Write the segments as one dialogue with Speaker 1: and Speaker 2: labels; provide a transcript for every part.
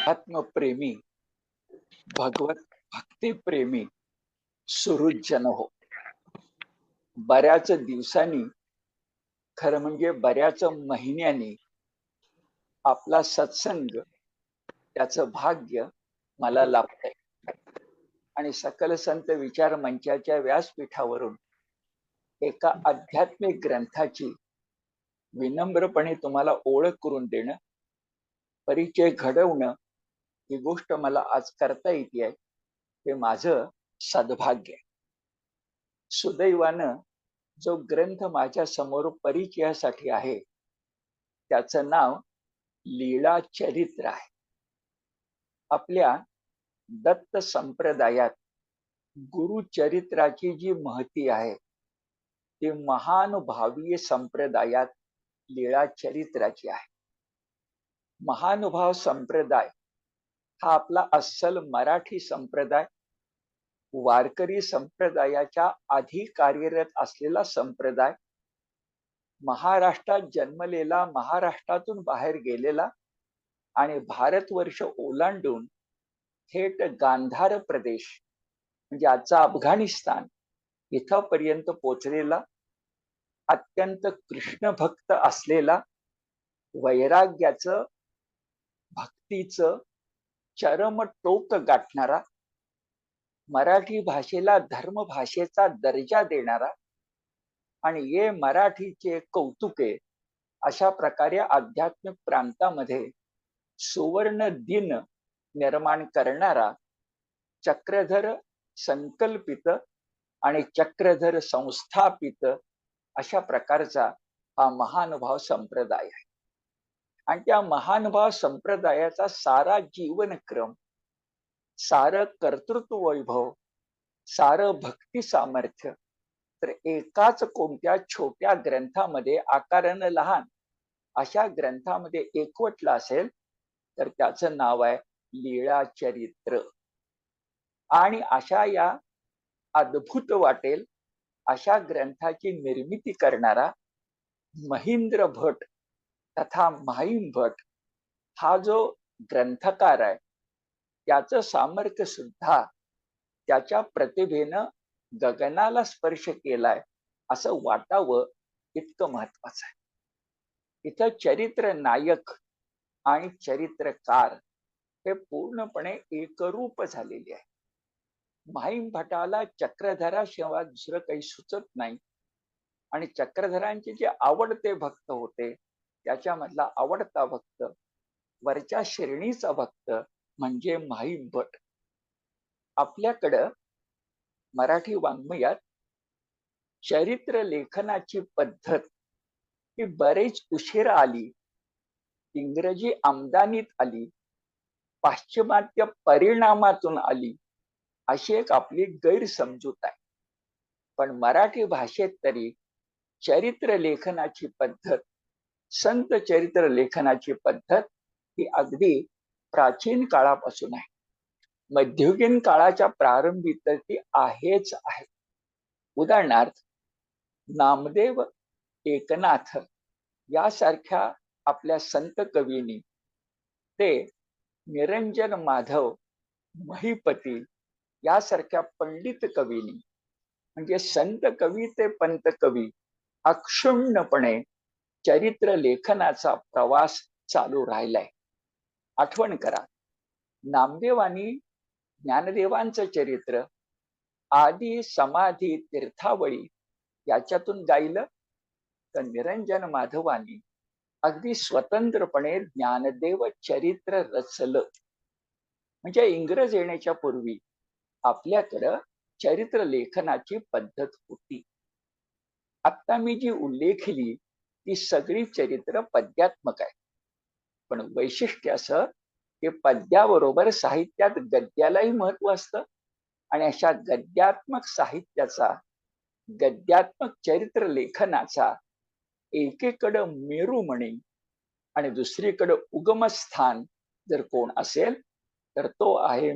Speaker 1: आत्मप्रेमी भगवत भक्ती प्रेमी सुहृदजन हो. बऱ्याच दिवसांनी, खरं म्हणजे बऱ्याच महिन्यांनी आपला सत्संग, त्याचं भाग्य मला लाभतंय. आणि सकल संत विचार मंचाच्या व्यासपीठावरून एका आध्यात्मिक ग्रंथाची विनम्रपणे तुम्हाला ओळख करून देणं, परिचय घडवणं, ही गोष्ट मला आज करता येते, ते माझं सद्भाग्य आहे. सुदैवानं जो ग्रंथ माझ्या समोर परिचयासाठी आहे, त्याचं नाव लीळा चरित्र आहे. आपल्या दत्त संप्रदायात गुरुचरित्राची जी महती आहे, ती महानुभावीय संप्रदायात लीळा चरित्राची आहे. महानुभाव संप्रदाय हा आपला अस्सल मराठी संप्रदाय, वारकरी संप्रदायाच्या आधी कार्यरत असलेला संप्रदाय, महाराष्ट्रात जन्मलेला, महाराष्ट्रातून बाहेर गेलेला आणि भारतवर्ष ओलांडून थेट गांधार प्रदेश म्हणजे आजचा अफगाणिस्तान इथपर्यंत पोचलेला, अत्यंत कृष्ण भक्त असलेला, वैराग्याचं, भक्तीचं चरम टोक गाठणारा, मराठी भाषेला धर्म भाषेचा दर्जा देणारा आणि ये मराठीचे कौतुके अशा प्रकारे आध्यात्मिक प्रांतामध्ये सुवर्ण दिन निर्माण करणारा, चक्रधर संकल्पित आणि चक्रधर संस्थापित अशा प्रकारचा हा महानुभाव संप्रदाय आहे. आणि त्या महानुभाव संप्रदायाचा सारा जीवनक्रम, सारं कर्तृत्व वैभव, सारं भक्ती सामर्थ्य तर एकाच कोणत्या छोट्या ग्रंथामध्ये, आकारानं लहान अशा ग्रंथामध्ये एकवटलं असेल, तर त्याचं नाव आहे लीळा चरित्र. आणि अशा या अद्भुत वाटेल अशा ग्रंथाची निर्मिती करणारा महेंद्र भट तथा माहीम भट हा जो ग्रंथकार आहे, त्याचं सामर्थ्य सुद्धा त्याच्या प्रतिभेनं गगनाला स्पर्श केलाय असं वाटावं इतकं महत्वाचं आहे. इथं चरित्र नायक आणि चरित्रकार हे पूर्णपणे एकरूप झालेले आहे. माहीम भटाला चक्रधराशिवाय दुसरं काही सुचत नाही आणि चक्रधरांचे जे आवडते भक्त होते, त्याच्यामधला आवडता भक्त, वरच्या श्रेणीचा भक्त म्हणजे माहीम भट. आपल्याकडं मराठी वाङ्मयात चरित्र लेखनाची पद्धत ही बरेच उशीर आली, इंग्रजी आमदानीत आली, पाश्चिमात्य परिणामातून आली, अशी एक आपली गैरसमजूत आहे. पण मराठी भाषेत तरी चरित्र लेखनाची पद्धत, संत चरित्र लेखनाची पद्धत ही अगदी प्राचीन काळापासून आहे. मध्ययुगीन काळाच्या प्रारंभी तर ती आहेच आहे. उदाहरणार्थ, नामदेव एकनाथ यासारख्या आपल्या संत कवींनी, ते निरंजन माधव महिपती यासारख्या पंडित कवींनी, म्हणजे संत कवी ते पंत कवी अक्षुण्णपणे चरित्र लेखनाचा प्रवास चालू राहिलाय. आठवण करा, नामदेवानी ज्ञानदेवांचं चरित्र आदी समाधी तीर्थावळी याच्यातून गायलं, तर निरंजन माधवानी अगदी स्वतंत्रपणे ज्ञानदेव चरित्र रचलं. म्हणजे इंग्रज येण्याच्या पूर्वी आपल्याकडं चरित्र लेखनाची पद्धत होती. आता मी जी उल्लेखली ती सगळी चरित्र पद्यात्मक आहे. पण वैशिष्ट्य असं की पद्याबरोबर साहित्यात गद्यालाही महत्व असतं आणि अशा गद्यात्मक साहित्याचा, गद्यात्मक चरित्र लेखनाचा एकीकडं मेरुमणी आणि दुसरीकडं उगमस्थान जर कोण असेल, तर तो आहे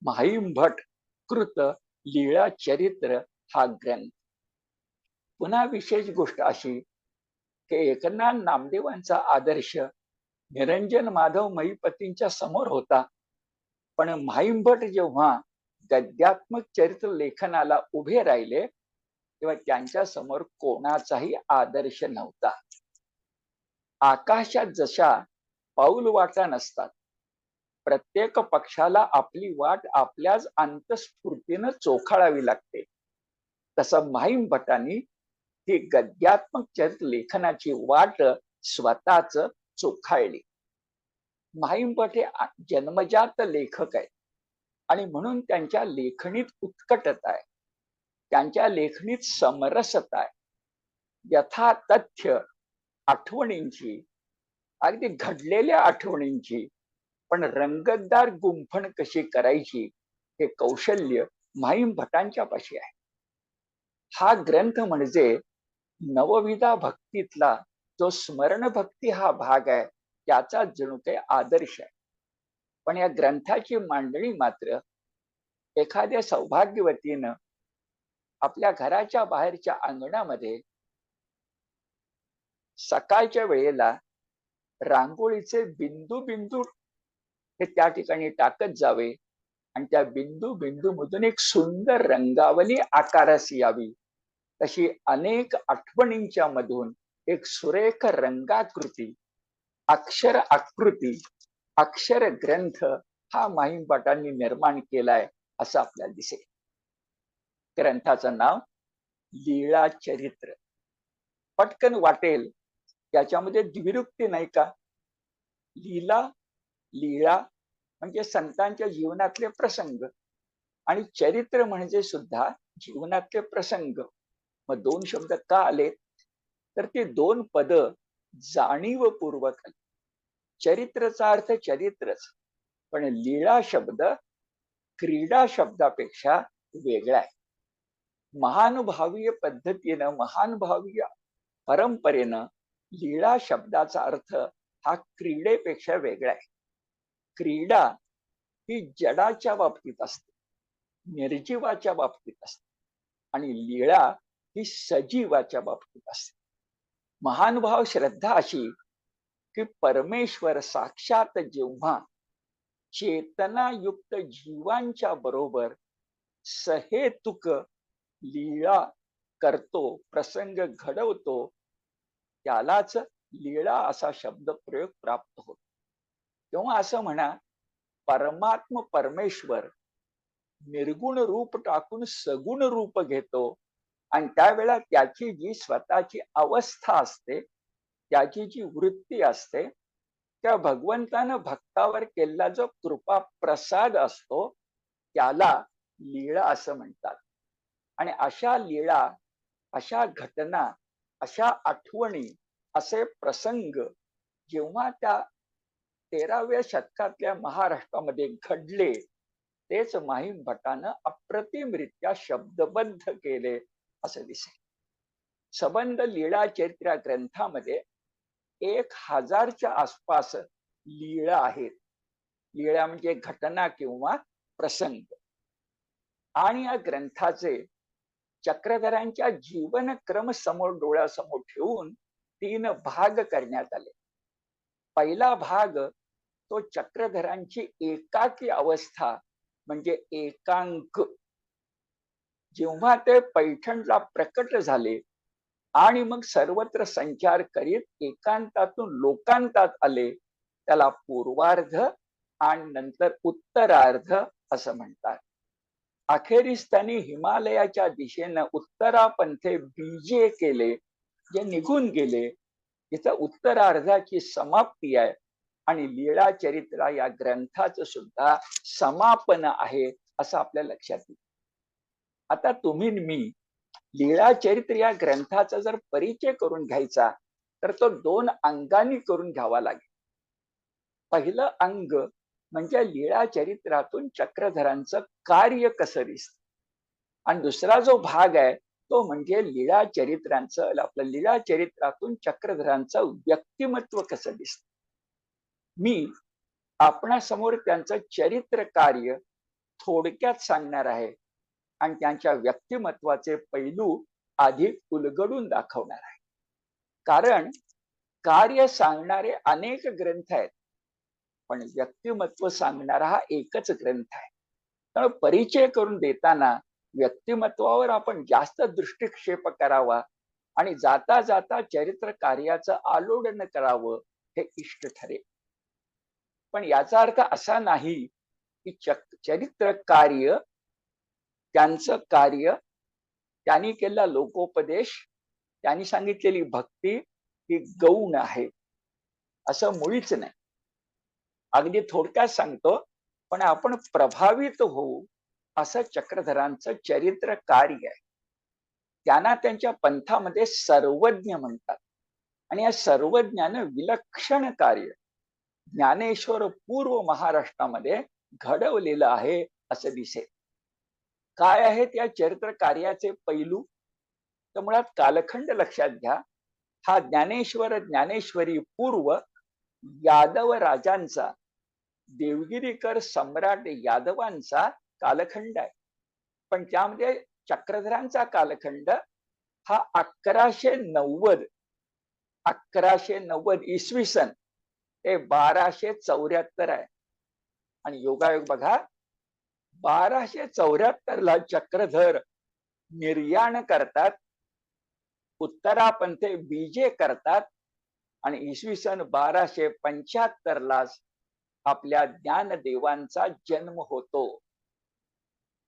Speaker 1: माहीम भट कृत लीळा चरित्र हा ग्रंथ. पुन्हा विशेष गोष्ट अशी की एकनाथ नामदेवांचा आदर्श निरंजन माधव महिपतींच्या समोर होता, पण म्हाइंभट जेव्हा गद्यात्मक चरित्र लेखनाला उभे राहिले तेव्हा त्यांच्या समोर कोणाचाही आदर्श नव्हता. आकाशात जशा पाऊल वाटा नसतात, प्रत्येक पक्षाला आपली वाट आपल्याच अंतस्फूर्तीनं चोखाळावी लागते, तसं म्हाइंभटांनी ही गद्यात्मक चरित्र लेखनाची वाट स्वतःच चोखाळली. म्हाइंभट हे जन्मजात लेखक आहेत आणि म्हणून त्यांच्या लेखणीत उत्कटता आहे, त्यांच्या लेखणीत समरसता आहे. यथातथ्य आठवणींची, अगदी घडलेल्या आठवणींची पण रंगतदार गुंफण कशी करायची हे कौशल्य म्हाइंभटांच्या पाशी आहे. हा ग्रंथ म्हणजे नवविधा भक्तीतला जो स्मरण भक्ती हा भाग आहे त्याचा जणू काही आदर्श आहे. पण या ग्रंथाची मांडणी मात्र एखाद्या सौभाग्यवतीनं आपल्या घराच्या बाहेरच्या अंगणामध्ये सकाळच्या वेळेला रांगोळीचे बिंदू बिंदू हे त्या ठिकाणी टाकत जावे आणि त्या बिंदू बिंदू मधून एक सुंदर रंगावली आकारास यावी, तशी अनेक आठवणींच्या मधून एक सुरेख रंगाकृती, अक्षर आकृती, अक्षर ग्रंथ हा म्हाइंभटांनी निर्माण केलाय असं आपल्याला दिसेल. ग्रंथाचं नाव लीळा चरित्र. पटकन वाटेल त्याच्यामध्ये द्विरुक्ती नाही का? लीला, लीळा म्हणजे संतांच्या जीवनातले प्रसंग आणि चरित्र म्हणजे सुद्धा जीवनातले प्रसंग. मग दोन शब्द का आले? तर ते दोन पद जाणीवपूर्वक आले. चरित्रचा अर्थ चरित्रच, पण लीळा शब्द क्रीडा शब्दापेक्षा वेगळा आहे. महानुभावीय पद्धतीनं, महानुभावीय परंपरेनं लीळा शब्दाचा अर्थ हा क्रीडेपेक्षा वेगळा आहे. क्रीडा ही जडाच्या बाबतीत असते, निर्जीवाच्या बाबतीत असते, आणि लीळा ही सजीवाच्या बाबतीत असते. महानुभाव श्रद्धा अशी की परमेश्वर साक्षात जेव्हा चेतनायुक्त जीवांच्या बरोबर सहेतुक लीळा करतो, प्रसंग घडवतो, त्यालाच लीळा असा शब्द प्रयोग प्राप्त होतो. तेव्हा असं म्हणा, परमात्म परमेश्वर निर्गुण रूप टाकून सगुण रूप घेतो आणि त्यावेळेला त्याची जी स्वतःची अवस्था असते, त्याची जी वृत्ती असते, त्या भगवंतानं भक्तावर केलेला जो कृपा प्रसाद असतो त्याला लीळा असं म्हणतात. आणि अशा लीळा, अशा घटना, अशा आठवणी, असे प्रसंग जेव्हा त्या 13व्या शतकातल्या महाराष्ट्रामध्ये घडले, तेच म्हाइंभटानं अप्रतिमरित्या शब्दबद्ध केले असं दिसेल. सबंध लीळा चरित्र ग्रंथामध्ये 1000च्या आसपास लीळा आहेत. लीळा म्हणजे घटना किंवा प्रसंग. आणि या ग्रंथाचे चक्रधरांच्या जीवनक्रम समोर डोळ्यासमोर ठेवून 3 भाग करण्यात आले. पहिला भाग तो चक्रधरांची एकाकी अवस्था म्हणजे एकांक. जेव्हा ते पैठणला प्रकट झाले आणि मग सर्वत्र संचार करीत एकांतातून लोकांतात आले, त्याला पूर्वार्ध आणि नंतर उत्तरार्ध असं म्हणतात. अखेरीस त्यांनी हिमालयाच्या दिशेनं उत्तरापंथे बीजे केले, जे निघून गेले. तिथं उत्तरार्धाची समाप्ती आहे आणि लीळा चरित्र या ग्रंथाचं सुद्धा समापन आहे असं आपल्या लक्षात येईल. आता तुम्ही मी लीळा चरित्र या ग्रंथाचा जर परिचय करून घ्यायचा तर तो 2 अंगांनी करून घ्यावा लागेल. पहिलं अंग म्हणजे लीळा चरित्रातून चक्रधरांचं कार्य कसं दिसतं, आणि दुसरा जो भाग आहे तो म्हणजे लीळा चरित्रांचं, आपलं लीळा चरित्रातून चक्रधरांचं व्यक्तिमत्व कसं दिसतं. मी आपणासमोर त्यांचं चरित्र कार्य थोडक्यात सांगणार आहे आणि त्यांच्या व्यक्तिमत्वाचे पैलू अधिक उलगडून दाखवणार आहे. कारण कार्य सांगणारे अनेक ग्रंथ आहेत, पण व्यक्तिमत्व सांगणारा हा एकच ग्रंथ आहे. त्यामुळे परिचय करून देताना व्यक्तिमत्वावर आपण जास्त दृष्टिक्षेप करावा आणि जाता जाता चरित्र कार्याचं आलोडन करावं, हे इष्ट ठरेल. पण याचा अर्थ असा नाही की चरित्र कार्य, त्यांचं कार्य, त्यांनी केलेला लोकोपदेश, त्यांनी सांगितलेली भक्ती ही गौण आहे, असं मुळीच नाही. अगदी थोडक्यात सांगतो, पण आपण प्रभावित होऊ असं चक्रधरांचं चरित्र कार्य आहे. त्यांना त्यांच्या पंथामध्ये सर्वज्ञ म्हणतात आणि या सर्वज्ञानं विलक्षण कार्य ज्ञानेश्वर पूर्व महाराष्ट्रामध्ये घडवलेलं आहे असं दिसेल. काय आहेत या चरित्र कार्याचे पैलू? तर मुळात कालखंड लक्षात घ्या. हा ज्ञानेश्वर ज्ञानेश्वरी पूर्व यादव राजांचा, देवगिरीकर सम्राट यादवांचा कालखंड आहे. पण त्यामध्ये चक्रधरांचा कालखंड हा 1190 इसवी सन ते 1274 आहे. आणि योगायोग बघा, 1274 ला चक्रधर निर्याण करतात, उत्तरापंथे बीजे करतात आणि इसवी सन 1275 ला आपल्या ज्ञानदेवांचा जन्म होतो.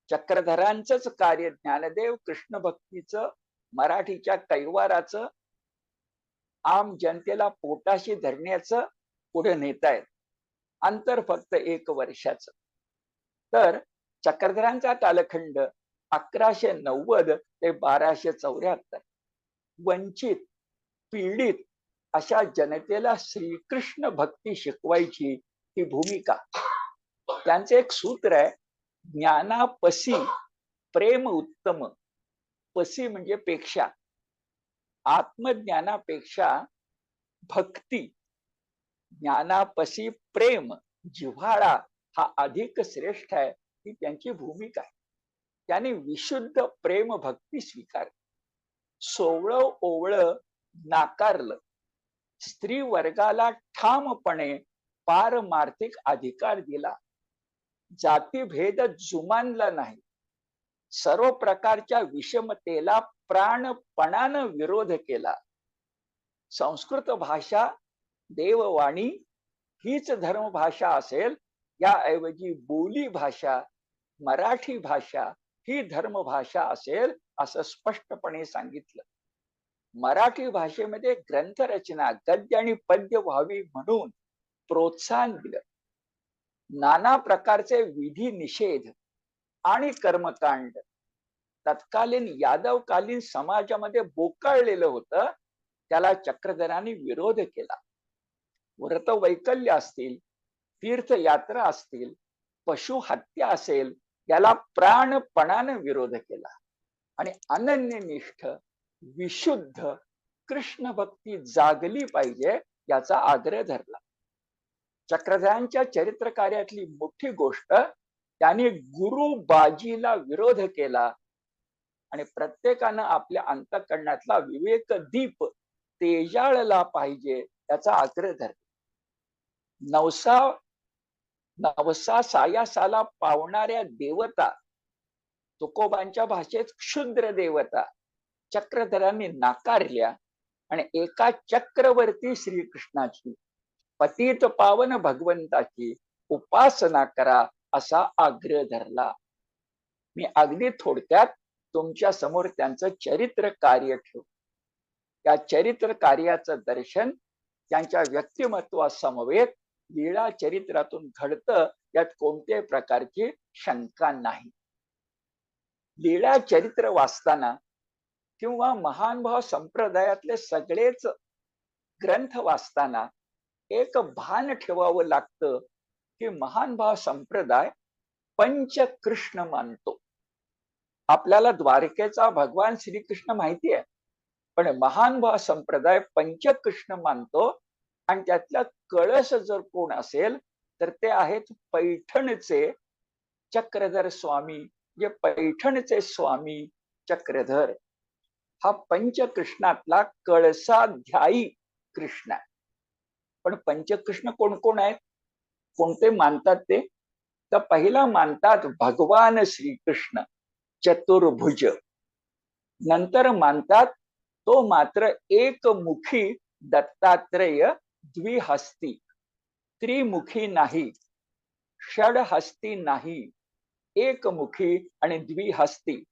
Speaker 1: चक्रधरांचंच कार्य ज्ञानदेव कृष्ण भक्तीचं, मराठीच्या कैवाराचं, आम जनतेला पोटाशी धरण्याचं पुढे नेतायत. अंतर फक्त 1 वर्षाचं. तर चक्रधरांचा कालखंड 1190 ते 1274. वंचित, पीडित अशा जनतेला श्रीकृष्ण भक्ती शिकवायची ही भूमिका. त्यांचे एक सूत्र आहे, ज्ञानापसी प्रेम उत्तम. पसी म्हणजे पेक्षा, आत्मज्ञानापेक्षा भक्ती, ज्ञानापसी प्रेम, जिव्हाळा हा अधिक श्रेष्ठ आहे, ही त्यांची भूमिका आहे. त्यांनी विशुद्ध प्रेम भक्ती स्वीकार, सोवळं ओवळं नाकारलं, स्त्री वर्गाला ठामपणे पारमार्थिक अधिकार दिला, जातीभेद जुमानला नाही, सर्व प्रकारच्या विषमतेला प्राणपणानं विरोध केला. संस्कृत भाषा देववाणी हीच धर्मभाषा असेल, याऐवजी बोली भाषा, मराठी भाषा ही धर्मभाषा असेल, असं स्पष्टपणे सांगितलं. मराठी भाषेमध्ये ग्रंथरचना गद्य आणि पद्य व्हावी म्हणून प्रोत्साहन दिलं. नाना प्रकारचे विधी निषेध आणि कर्मकांड तत्कालीन यादवकालीन समाजामध्ये बोकाळलेलं होतं, त्याला चक्रधरांनी विरोध केला. व्रत वैकल्य असतील, तीर्थयात्रा असतील, पशु हत्या असेल, याला प्राणपणानं विरोध केला आणि अनन्यनिष्ठ विशुद्ध कृष्ण भक्ती जागली पाहिजे याचा आग्रह धरला. चक्रधरांच्या चरित्र कार्यातली मोठी गोष्ट, त्यांनी गुरु बाजीला विरोध केला आणि प्रत्येकानं आपल्या अंतःकरणातला विवेक दीप तेजाळला पाहिजे याचा आग्रह धरला. नवसा सायासाला पावणाऱ्या देवता, तुकोबांच्या भाषेत क्षुद्र देवता, चक्रधरांनी नाकारल्या आणि एका चक्रवर्ती श्रीकृष्णाची, पतित पावन भगवंताची उपासना करा असा आग्रह धरला. मी अगदी थोडक्यात तुमच्या समोर त्यांचं चरित्र कार्य ठेवू. या चरित्र कार्याचं दर्शन त्यांच्या व्यक्तिमत्वासमवेत लीळा चरित्रातून घडतं, यात कोणत्याही प्रकारची शंका नाही. लीळा चरित्र वाचताना किंवा महानुभाव संप्रदायातले सगळेच ग्रंथ वाचताना एक भान ठेवावं लागतं की महानुभाव संप्रदाय पंचकृष्ण मानतो. आपल्याला द्वारकेचा भगवान श्रीकृष्ण माहिती आहे, पण महानुभाव संप्रदाय पंचकृष्ण मानतो आणि त्यातला कळस जर कोण असेल तर ते आहेत पैठणचे चक्रधर स्वामी, जे पैठणचे स्वामी चक्रधर. हा पंचकृष्णातला कळसाध्यायी पंचकृष्ण आहे. पण पंचकृष्ण कोण कोण आहेत, कोणते मानतात ते? तर पहिला मानतात भगवान श्रीकृष्ण चतुर्भुज. नंतर मानतात तो मात्र एकमुखी दत्तात्रेय द्विहस्ती, त्रिमुखी नाही, षडहस्ती नाही, एकमुखी आणि द्विहस्ती.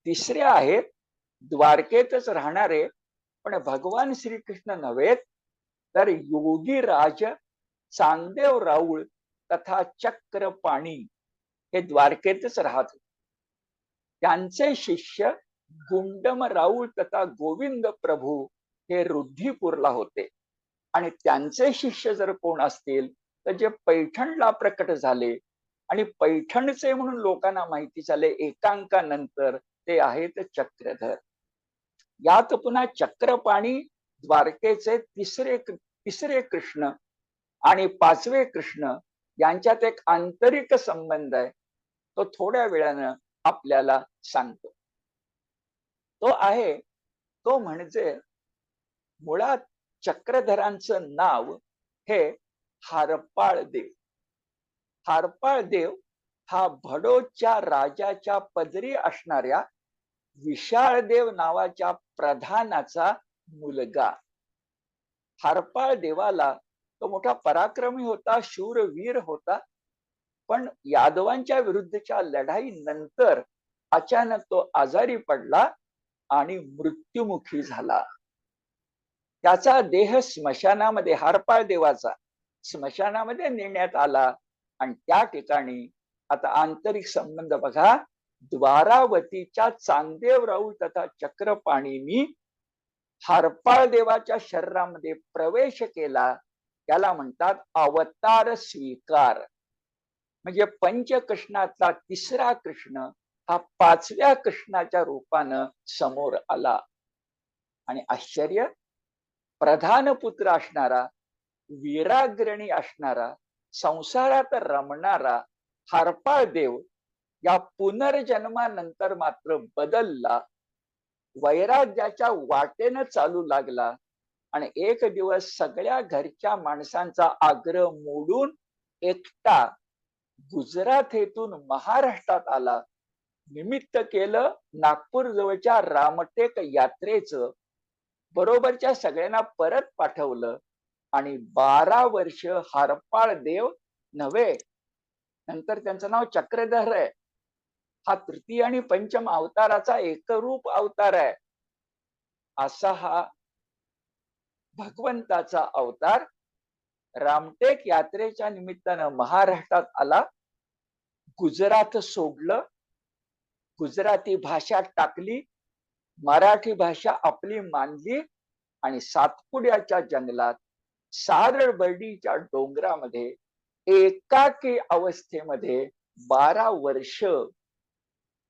Speaker 1: तिसरे आहेत द्वारकेतच राहणारे, पण भगवान श्रीकृष्ण नव्हे तर योगीराज चांगदेव राऊळ तथा चक्रपाणी हे द्वारकेतच राहत होते. त्यांचे शिष्य गुंडम राऊळ तथा गोविंद प्रभू हे रुद्धिपूरला होते. आणि त्यांचे शिष्य जर कोण असतील तर जे पैठणला प्रकट झाले आणि पैठणचे म्हणून लोकांना माहिती झाले एकांकानंतर, ते आहेत चक्रधर. यात पुन्हा चक्रपाणी द्वारकेचे तिसरे कृष्ण आणि पाचवे कृष्ण यांच्यात एक आंतरिक संबंध आहे, तो थोड्या वेळानं आपल्याला सांगतो. तो आहे तो म्हणजे मुळात चक्रधरांचं नाव हे हारपाळ देव. हारपाळ देव हा भडोच्या राजाच्या पदरी असणाऱ्या विशाळदेव नावाच्या प्रधानाचा मुलगा. हारपाळ देवाला तो मोठा पराक्रमी होता, शूरवीर होता, पण यादवांच्या विरुद्धच्या लढाईनंतर अचानक तो आजारी पडला आणि मृत्युमुखी झाला. त्याचा देह स्मशानामध्ये, हारपाळ देवाचा स्मशानामध्ये नेण्यात आला आणि त्या ठिकाणी आता आंतरिक संबंध बघा, द्वारावतीच्या चांगदेव राऊळ तथा चक्रपाणींनी हारपाळ देवाच्या शरीरामध्ये प्रवेश केला. त्याला म्हणतात अवतार स्वीकार. म्हणजे पंचकृष्णातला तिसरा कृष्ण हा पाचव्या कृष्णाच्या रूपानं समोर आला. आणि आश्चर्य, प्रधान पुत्र असणारा, वीराग्रणी असणारा, संसारात रमणारा हारपाळ देव या पुनर्जन्मानंतर मात्र बदलला, वैराग्याच्या वाटेनं चालू लागला आणि एक दिवस सगळ्या घरच्या माणसांचा आग्रह मोडून एकटा गुजरात येथून महाराष्ट्रात आला. निमित्त केलं नागपूर जवळच्या रामटेक यात्रेचं, बरोबरच्या सगळ्यांना परत पाठवलं आणि 12 वर्ष हारपाळ देव नव्हे, नंतर त्यांचं नाव चक्रधर आहे. हा तृतीय आणि पंचम अवताराचा एकरूप अवतार आहे. असा हा भगवंताचा अवतार रामटेक यात्रेच्या निमित्तानं महाराष्ट्रात आला. गुजरात सोडलं, गुजराती भाषा टाकली, मराठी भाषा आपली मानली आणि सातपुड्याच्या जंगलात, सारळबर्डीच्या डोंगरामध्ये एकाकी अवस्थेमध्ये 12 वर्ष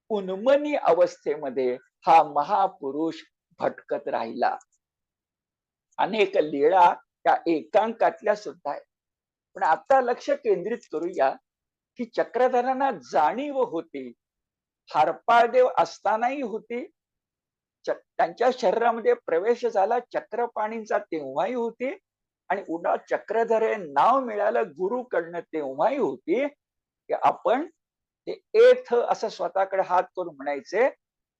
Speaker 1: उन्मनी अवस्थेमध्ये हा महापुरुष भटकत राहिला. अनेक लीळा त्या एकांकातल्या सुद्धा आहेत. पण आता लक्ष केंद्रित करूया की चक्रधरांना जाणीव होती, हारपाळदेव असतानाही होती, त्यांच्या शरीरामध्ये प्रवेश झाला चक्रपाणींचा तेव्हाही होती, आणि उडा चक्रधर हे नाव मिळालं गुरुकडनं तेव्हाही होती, की आपण ते एथ असं स्वतःकडे हात करून म्हणायचे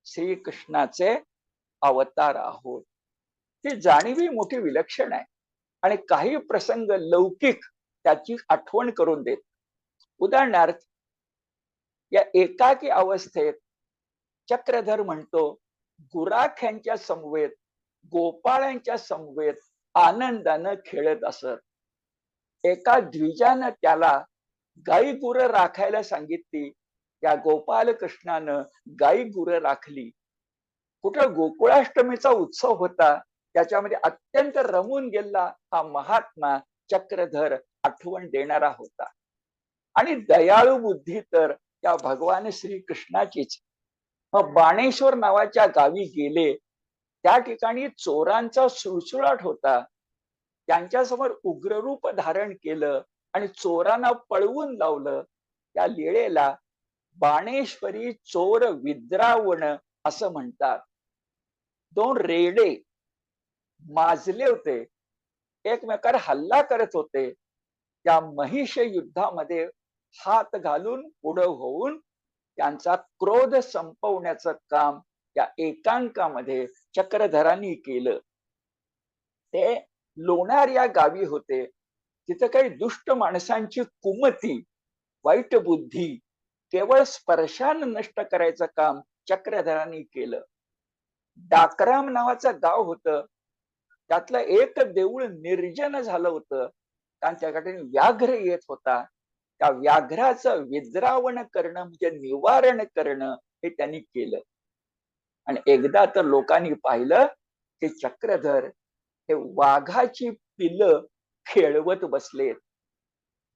Speaker 1: श्रीकृष्णाचे अवतार आहोत. ती जाणीव मोठी विलक्षण आहे आणि काही प्रसंग लौकिक त्याची आठवण करून देत. उदाहरणार्थ, या एकाकी अवस्थेत चक्रधर म्हणतो, गुराख्यांच्या समवेत, गोपाळांच्या समवेत आनंदानं खेळत असत. एका द्विजानं त्याला गाई गुरं राखायला सांगितली. त्या गोपाल कृष्णानं गाई गुरं राखली. कुठं गोकुळाष्टमीचा उत्सव होता, त्याच्यामध्ये अत्यंत रमून गेला हा महात्मा चक्रधर आठवण देणारा होता. आणि दयाळू बुद्धी तर त्या भगवान श्रीकृष्णाचीच. बाणेश्वर नावाच्या गावी गेले, त्या ठिकाणी चोरांचा सुळसुळाट होता. त्यांच्यासमोर उग्ररूप धारण केलं आणि चोरांना पळवून लावलं. त्या लीळेला बाणेश्वरी चोर विद्रावण असं म्हणतात. 2 रेडे माजले होते एकमेकावर हल्ला करत होते, त्या महिष युद्धामध्ये हात घालून पुढं होऊन त्यांचा क्रोध संपवण्याचं काम त्या एकांकामध्ये चक्रधरांनी केलं. ते लोणार या गावी होते. तिथे काही दुष्ट माणसांची कुमती, वाईट बुद्धी केवळ स्पर्शानं नष्ट करायचं काम चक्रधरांनी केलं. डाकराम नावाचं गाव होतं. त्यातलं एक देऊळ निर्जन झालं होतं, कारण त्याकडे व्याघ्र येत होता. त्या व्याघ्राचं विद्रावण करणं म्हणजे निवारण करणं हे त्यांनी केलं. आणि एकदा तर लोकांनी पाहिलं की चक्रधर हे वाघाची पिलं खेळवत बसलेत.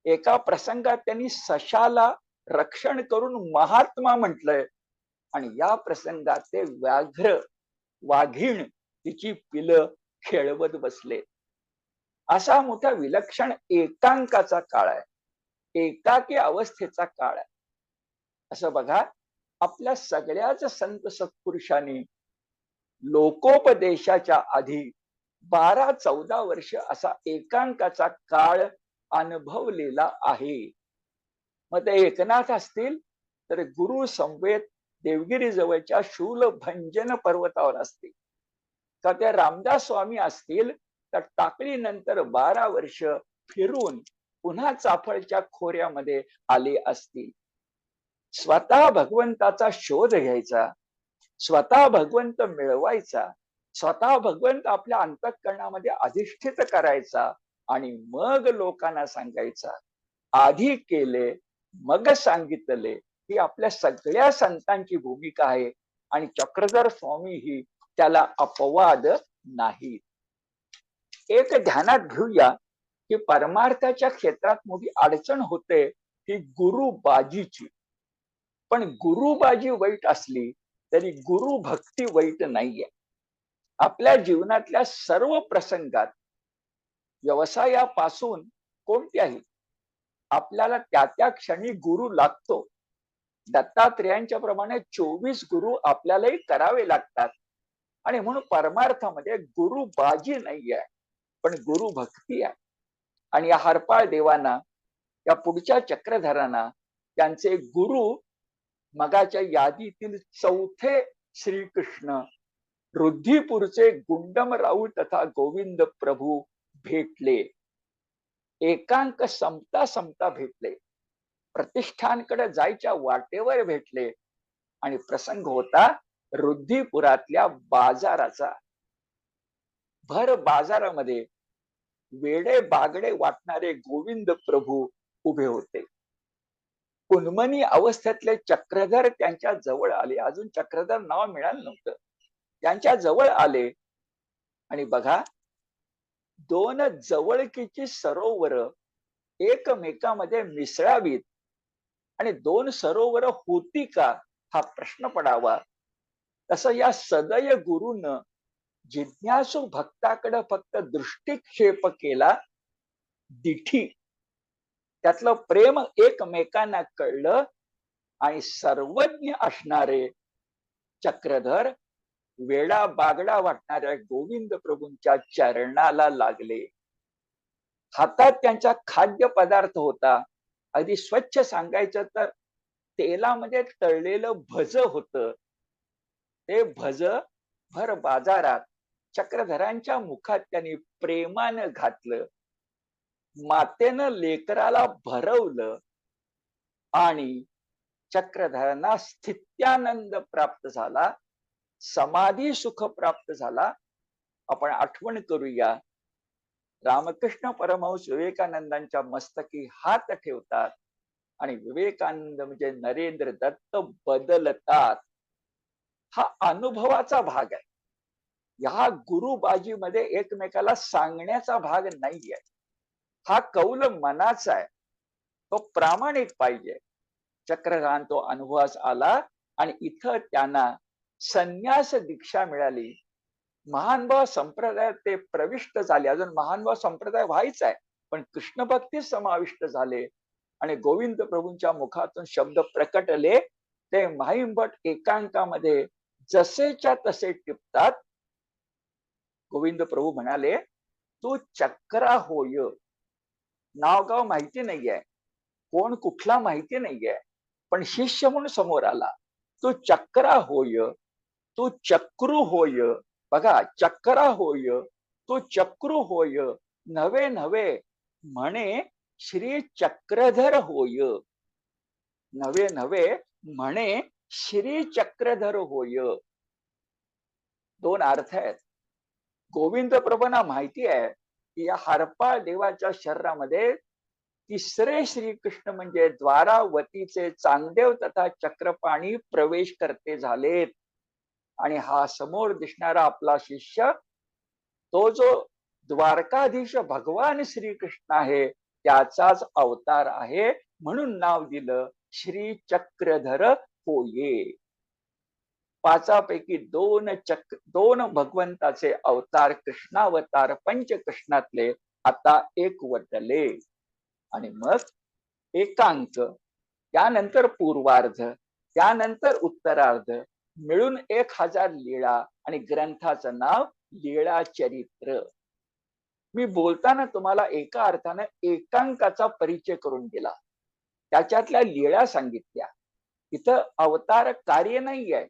Speaker 1: एका प्रसंगात त्यांनी सशाला रक्षण करून महात्मा म्हटलंय, आणि या प्रसंगात ते व्याघ्र वाघीण तिची पिलं खेळवत बसले. असा मोठा विलक्षण एकांकाचा काळ आहे, एकाकी अवस्थेचा काळ आहे. असं बघा, आपल्या सगळ्याच संत सत्पुरुषांनी लोकोपदेशाच्या आधी 12-14 वर्ष असा एकांकाचा काळ अनुभवलेला आहे. मग ते एकनाथ असतील तर गुरु संवेद देवगिरी जवळच्या शूलभंजन पर्वतावर असतील, का त्या रामदास स्वामी असतील तर टाकळी नंतर 12 वर्ष फिरून पुन्हा चाफळच्या खोऱ्यामध्ये आले असतील. स्वतः भगवंताचा शोध घ्यायचा, स्वतः भगवंत मिळवायचा, स्वतः भगवंत आपल्या अंतःकरणामध्ये अधिष्ठित करायचा आणि मग लोकांना सांगायचा. आधी केले मग सांगितले, ही आपल्या सगळ्या संतांची भूमिका आहे. आणि चक्रधर स्वामी ही त्याला अपवाद नाही. एक ध्यानात घेऊया की परमार्थाच्या क्षेत्रात मोठी अडचण होते ती गुरुबाजीची. पण गुरुबाजी वाईट असली तरी गुरु भक्ती वाईट नाहीये. आपल्या जीवनातल्या सर्व प्रसंगात, व्यवसायापासून कोणत्याही, आपल्याला त्या त्या क्षणी गुरु लागतो. दत्तात्रेयांच्या प्रमाणे 24 गुरु आपल्यालाही करावे लागतात. आणि म्हणून परमार्थामध्ये गुरुबाजी नाहीये, पण गुरु भक्ती आहे. आणि या हरपाळ देवांना, या पुढच्या चक्रधरांना त्यांचे गुरु मगाच्या यादीतील चौथे श्रीकृष्ण रुद्धिपूरचे गुंडमराव तथा गोविंद प्रभू भेटले. एकांक संपता संपता भेटले, प्रतिष्ठानकडे जायच्या वाटेवर भेटले. आणि प्रसंग होता रुद्धिपुरातल्या बाजाराचा. भर बाजारामध्ये वेडे बागडे वाटणारे गोविंद प्रभू उभे होते. कुन्मनी अवस्थेतले चक्रधर त्यांच्या जवळ आले. अजून चक्रधर नाव मिळालं नव्हतं. त्यांच्या जवळ आले आणि बघा, दोन जवळकीची सरोवर एकमेकामध्ये मिसळावीत आणि दोन सरोवर होती का हा प्रश्न पडावा. तसं या सदय गुरुन जिज्ञासू भक्ताकडे फक्त दृष्टिक्षेप केला, दिठी त्यातलं प्रेम एकमेकांना कळलं. आणि सर्वज्ञ असणारे चक्रधर वेडा बागडा वाटणाऱ्या गोविंद प्रभूंच्या चरणाला लागले. हातात त्यांचा खाद्य पदार्थ होता. अगदी स्वच्छ सांगायचं तर तेलामध्ये तळलेलं भज होतं. ते भज भर बाजारात चक्रधरांच्या मुखात त्यांनी प्रेमानं घातलं. मातेनं लेकराला भरवलं आणि चक्रधरांना स्थित्यानंद प्राप्त झाला, समाधी सुख प्राप्त झाला. आपण आठवण करूया, रामकृष्ण परमहंस विवेकानंदांच्या मस्तकी हात ठेवतात आणि विवेकानंद म्हणजे नरेंद्र दत्त बदलतात. हा अनुभवाचा भाग आहे. ह्या गुरुबाजीमध्ये एकमेकाला सांगण्याचा भाग नाहीये. हा कौल मनाचा आहे, तो प्रामाणिक पाहिजे. चक्रधरांना तो अनुभवास आला आणि इथं त्यांना संन्यास दीक्षा मिळाली. महानुभाव संप्रदायात ते प्रविष्ट झाले. अजून महानुभाव संप्रदाय व्हायचा आहे, पण कृष्ण भक्तीत समाविष्ट झाले. आणि गोविंद प्रभूंच्या मुखातून शब्द प्रकटले. ते माहिमभट तो चक्रा होय. नावगाव माहिती नाहीये, कोण कुठला माहिती नाहीये, पण शिष्य म्हणून समोर आला. तो चक्रा होय, तो चक्रू होय. बघा, चक्रा होय, तो चक्रू होय. नवे नवे म्हणे श्री चक्रधर होय. नवे नवे म्हणे श्री चक्रधर होय. दोन अर्थ आहेत. गोविंद प्रभूंना माहिती आहे की या हरपाळ देवाच्या शरीरामध्ये तिसरे श्रीकृष्ण म्हणजे द्वारावतीचे चांगदेव तथा चक्रपाणी प्रवेश करते झालेत. आणि हा समोर दिसणारा आपला शिष्य तो जो द्वारकाधीश भगवान श्रीकृष्ण आहे त्याचाच अवतार आहे, म्हणून नाव दिलं श्री चक्रधर होये. पाचापैकी दोन भगवंताचे अवतार कृष्णावतार पंचकृष्णातले आता एक वटले. आणि मग एकांक, त्यानंतर पूर्वार्ध, त्यानंतर उत्तरार्ध मिळून 1000 लीळा आणि ग्रंथाचं नाव लीळा चरित्र. मी बोलताना तुम्हाला एका अर्थाने एकांकाचा परिचय करून दिला, त्याच्यातल्या लीळा सांगितल्या. इथं अवतार कार्य नाही आहे,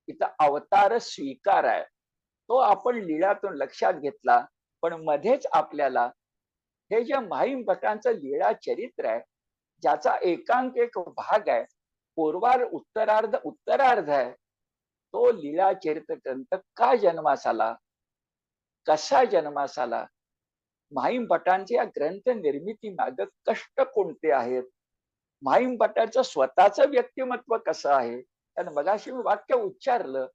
Speaker 1: इथं अवतार स्वीकार आहे. तो आपण लीळातून लक्षात घेतला. पण मध्येच आपल्याला हे जे माहीम भटांचं लीळा चरित्र आहे, ज्याचा एकांक एक भाग आहे, उत्तरार्ध आहे, तो लीळा चरित्र ग्रंथ का जन्मास आला, कसा जन्मास आला, माहीम भटांचे या ग्रंथ निर्मिती मागे कष्ट कोणते आहेत, माहीम भटाचं स्वतःचं व्यक्तिमत्व कसं आहे. कारण मगाशी मी वाक्य उच्चारलं,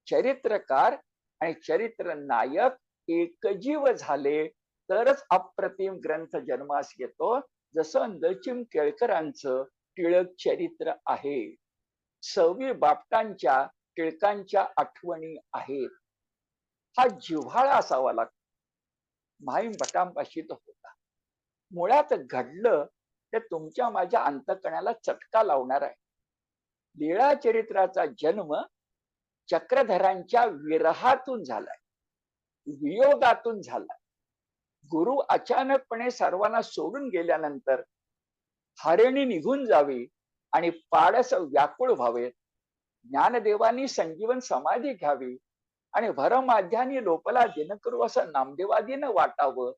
Speaker 1: चरित्रकार आणि चरित्र नायक एकजीव झाले तरच अप्रतिम ग्रंथ जन्मास येतो. जसं नचिम केळकरांचं टिळक चरित्र आहे. सवी बापटांच्या टिळकांच्या आठवणी आहेत. हा जिव्हाळा असावा लागतो. माहीम भटांपाशी तो होता. मुळात घडलं ते तुमच्या माझ्या अंतकणाला चटका लावणार आहे. लीळा चरित्राचा जन्म चक्रधरांच्या विरहातून झालाय, वियोगातून झालाय. गुरु अचानकपणे सर्वांना सोडून गेल्यानंतर हरिणी निघून जावी आणि पाडस व्याकुळ व्हावेत, ज्ञानदेवांनी संजीवन समाधी घ्यावी आणि भरमाध्यानी लोपला दिनकरू असं नामदेवादीनं वाटावं,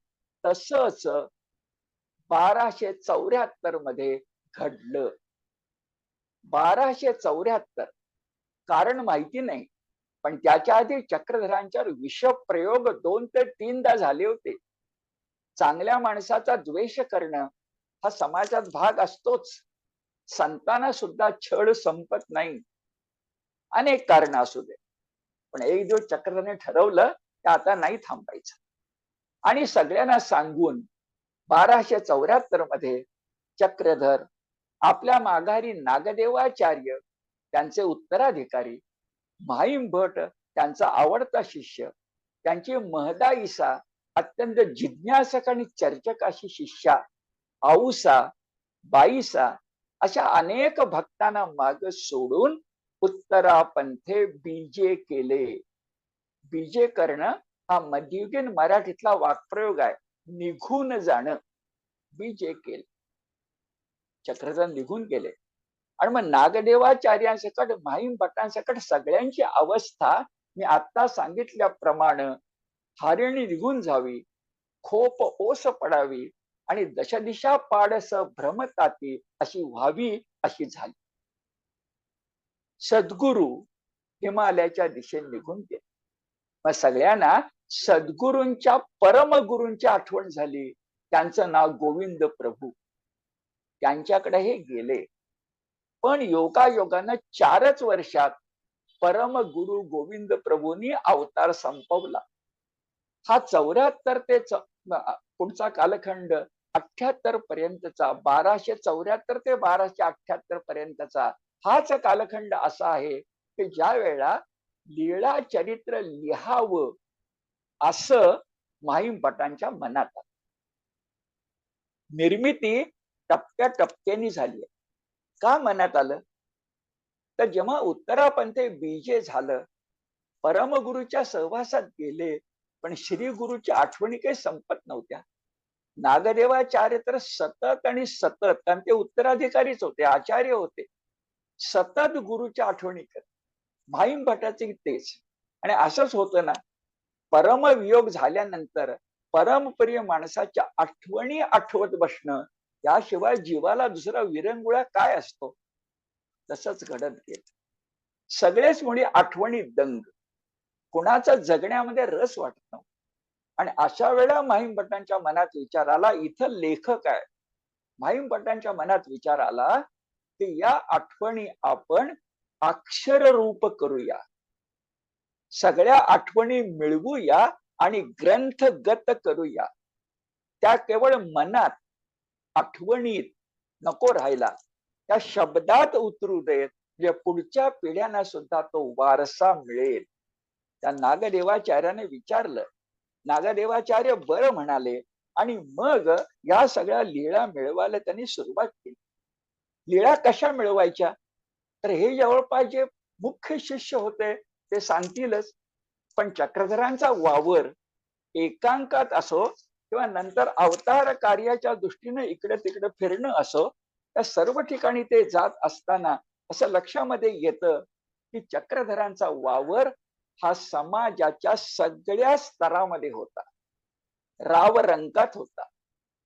Speaker 1: तसंच 1274 मध्ये घडलं. 1274 कारण माहिती नाही, पण त्याच्या आधी चक्रधरांच्यावर विषप्रयोग 2 ते 3दा झाले होते. चांगल्या माणसाचा द्वेष करणं हा समाजात भाग असतोच. संतांना सुद्धा छळ संपत नाही. अनेक कारण असू दे, पण एक दिवस चक्रधराने ठरवलं की आता नाही थांबायचं. आणि सगळ्यांना सांगून 1274 मध्ये चक्रधर आपल्या माघारी नागदेवाचार्य, त्यांचे उत्तराधिकारी, माहीम भट त्यांचा आवडता शिष्य, त्यांची महदाईसा अत्यंत जिज्ञासक आणि चर्चक अशी शिष्या औसा, बाईसा अशा अनेक भक्तांना माग सोडून उत्तरापंथे बीजे केले. बीजे करणं हा मध्ययुगीन मराठीतला वाक्प्रयोग आहे. निघून जाणं, बीजे केले. चक्रधर निघून गेले. आणि मग नागदेवाचार्यांसकट, माहीम भटांसकट सगळ्यांची अवस्था मी आता सांगितल्याप्रमाणे हरिणी निघून जावी, खोप ओस पडावी आणि दशदिशा पाडस भ्रमताती अशी व्हावी, अशी झाली. सद्गुरु हिमालयाच्या दिशेने निघून गेले. मग सगळ्यांना सद्गुरूंच्या परमगुरूंची आठवण झाली. त्यांचं नाव गोविंद प्रभू. त्यांच्याकडे हे गेले. पण योगायोगानं 4च वर्षात परमगुरु गोविंद प्रभूंनी अवतार संपवला. हा 74 ते पुढचा कालखंड 78 पर्यंतचा, 1274 ते 1278 पर्यंतचा हाच कालखंड असा आहे की ज्या वेळेला लीळा चरित्र लिहावं असं माहीम भटांच्या मनात आलं. निर्मिती टप्प्याटप्प्याने झाली. का मनात आलं तर जेव्हा उत्तरापंथे बीजे झालं, परमगुरूच्या सहवासात गेले, पण श्री गुरुच्या आठवणी काही संपत नव्हत्या. नागदेवाचार्य तर सतत आणि सतत, कारण ते उत्तराधिकारीच होते, आचार्य होते, सतत गुरुच्या आठवणी करत. भाईम भटाचे तेच. आणि असंच होतं ना, परमवियोग झाल्यानंतर परमप्रिय माणसाच्या आठवणी आठवत बसणं, याशिवाय जीवाला दुसरा विरंगुळा काय असतो. तसंच घडत गेलं. सगळेच मुली आठवणी दंग. कुणाचा जगण्यामध्ये रस वाटत नव्हता. आणि अशा वेळेला माहीम भटांच्या मनात विचार आला, इथं लेखक आहे. माहीम भटांच्या मनात विचार आला की या आठवणी आपण अक्षर रूप करूया, सगळ्या आठवणी मिळवूया आणि ग्रंथगत करूया. त्या केवळ मनात, आठवणीत नको राहायला, त्या शब्दात उतरू देत, जे पुढच्या पिढ्यांना सुद्धा तो वारसा मिळेल. त्या नागदेवाचार्याने विचारलं. नागदेवाचार्य बरं म्हणाले आणि मग या सगळ्या लीळा मिळवायला त्यांनी सुरुवात केली. लीळा कशा मिळवायच्या, तर हे जवळपास जे मुख्य शिष्य होते ते सांगतीलच, पण चक्रधरांचा वावर एकांकात असो किंवा नंतर अवतार कार्याच्या दृष्टीने इकडे तिकडे फिरणं असो, त्या सर्व ठिकाणी ते जात असताना असं लक्षामध्ये येतं की चक्रधरांचा वावर हा समाजाच्या सगळ्या स्तरामध्ये होता. राव रंकात होता,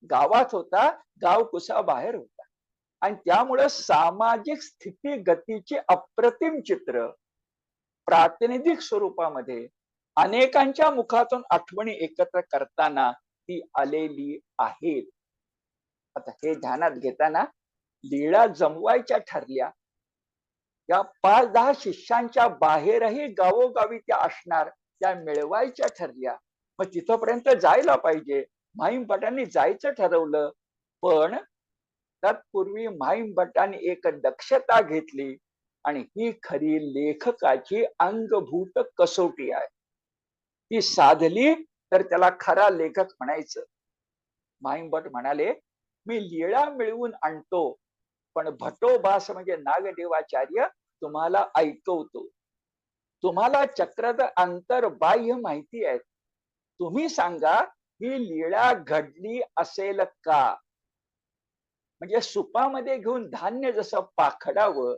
Speaker 1: गावात होता, गाव कुसाबाहेर होता. आणि त्यामुळे सामाजिक स्थिती गतीचे अप्रतिम चित्र प्रातिनिधिक स्वरूपामध्ये अनेकांच्या मुखातून आठवणी एकत्र करताना ती आलेली आहेत. आता हे ध्यानात घेताना लीळा जमवायच्या ठरल्या. या 5-10 शिष्यांच्या बाहेरही गावोगावी त्या असणार, त्या मिळवायच्या ठरल्या. मग तिथपर्यंत जायला पाहिजे. माहीम भटांनी जायचं ठरवलं, पण तत्पूर्वी माहीम भटांनी एक दक्षता घेतली आणि ही खरी लेखकाची अंगभूत कसोटी आहे. ती साधली तर त्याला खरा लेखक म्हणायचं. माहीम भट म्हणाले, मी लीळा मिळवून आणतो, पण भटोबास म्हणजे नागदेवाचार्य तुम्हाला ऐकवतो. तुम्हाला चक्रध अंतर्बाह्य माहिती आहे. तुम्ही सांगा ही लीळा घडली असेल का. म्हणजे सुपामध्ये घेऊन धान्य जसं पाखडावं,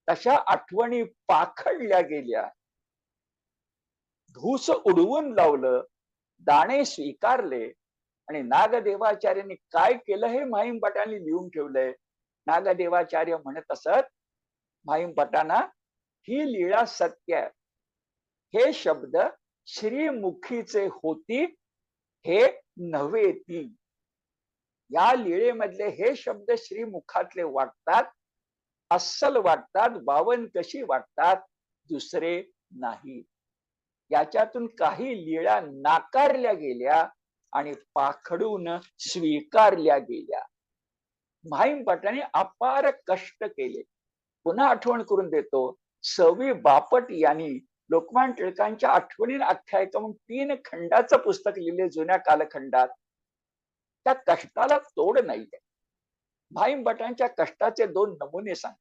Speaker 1: तशा आठवणी पाखडल्या गेल्या. धूस उडवून लावलं, दाणे स्वीकारले. आणि नागदेवाचार्यांनी काय केलं हे माहीम भटांनी लिहून ठेवलंय. नागदेवाचार्य म्हणत असत माहीम भटांना, ही लीळा सत्य आहे. हे शब्द श्रीमुखीचे होती, हे नव्हे ती. या लीळेमधले हे शब्द श्रीमुखातले वाटतात, अस्सल वाटतात, बावन कशी वाटतात, दुसरे नाही. याच्यातून काही लीळा नाकारल्या गेल्या आणि पाखडून स्वीकारल्या गेल्या. माहीम भटांनी अपार कष्ट केले. पुन्हा आठवण करून देतो, सवी बापट यांनी लोकमान्य टिळकांच्या आठवणी आख्यायिका म्हणून 3 खंडाचं पुस्तक लिहिले जुन्या कालखंडात. त्या कष्टाला तोड नाहीये. माहीम भटांच्या कष्टाचे 2 नमुने सांग.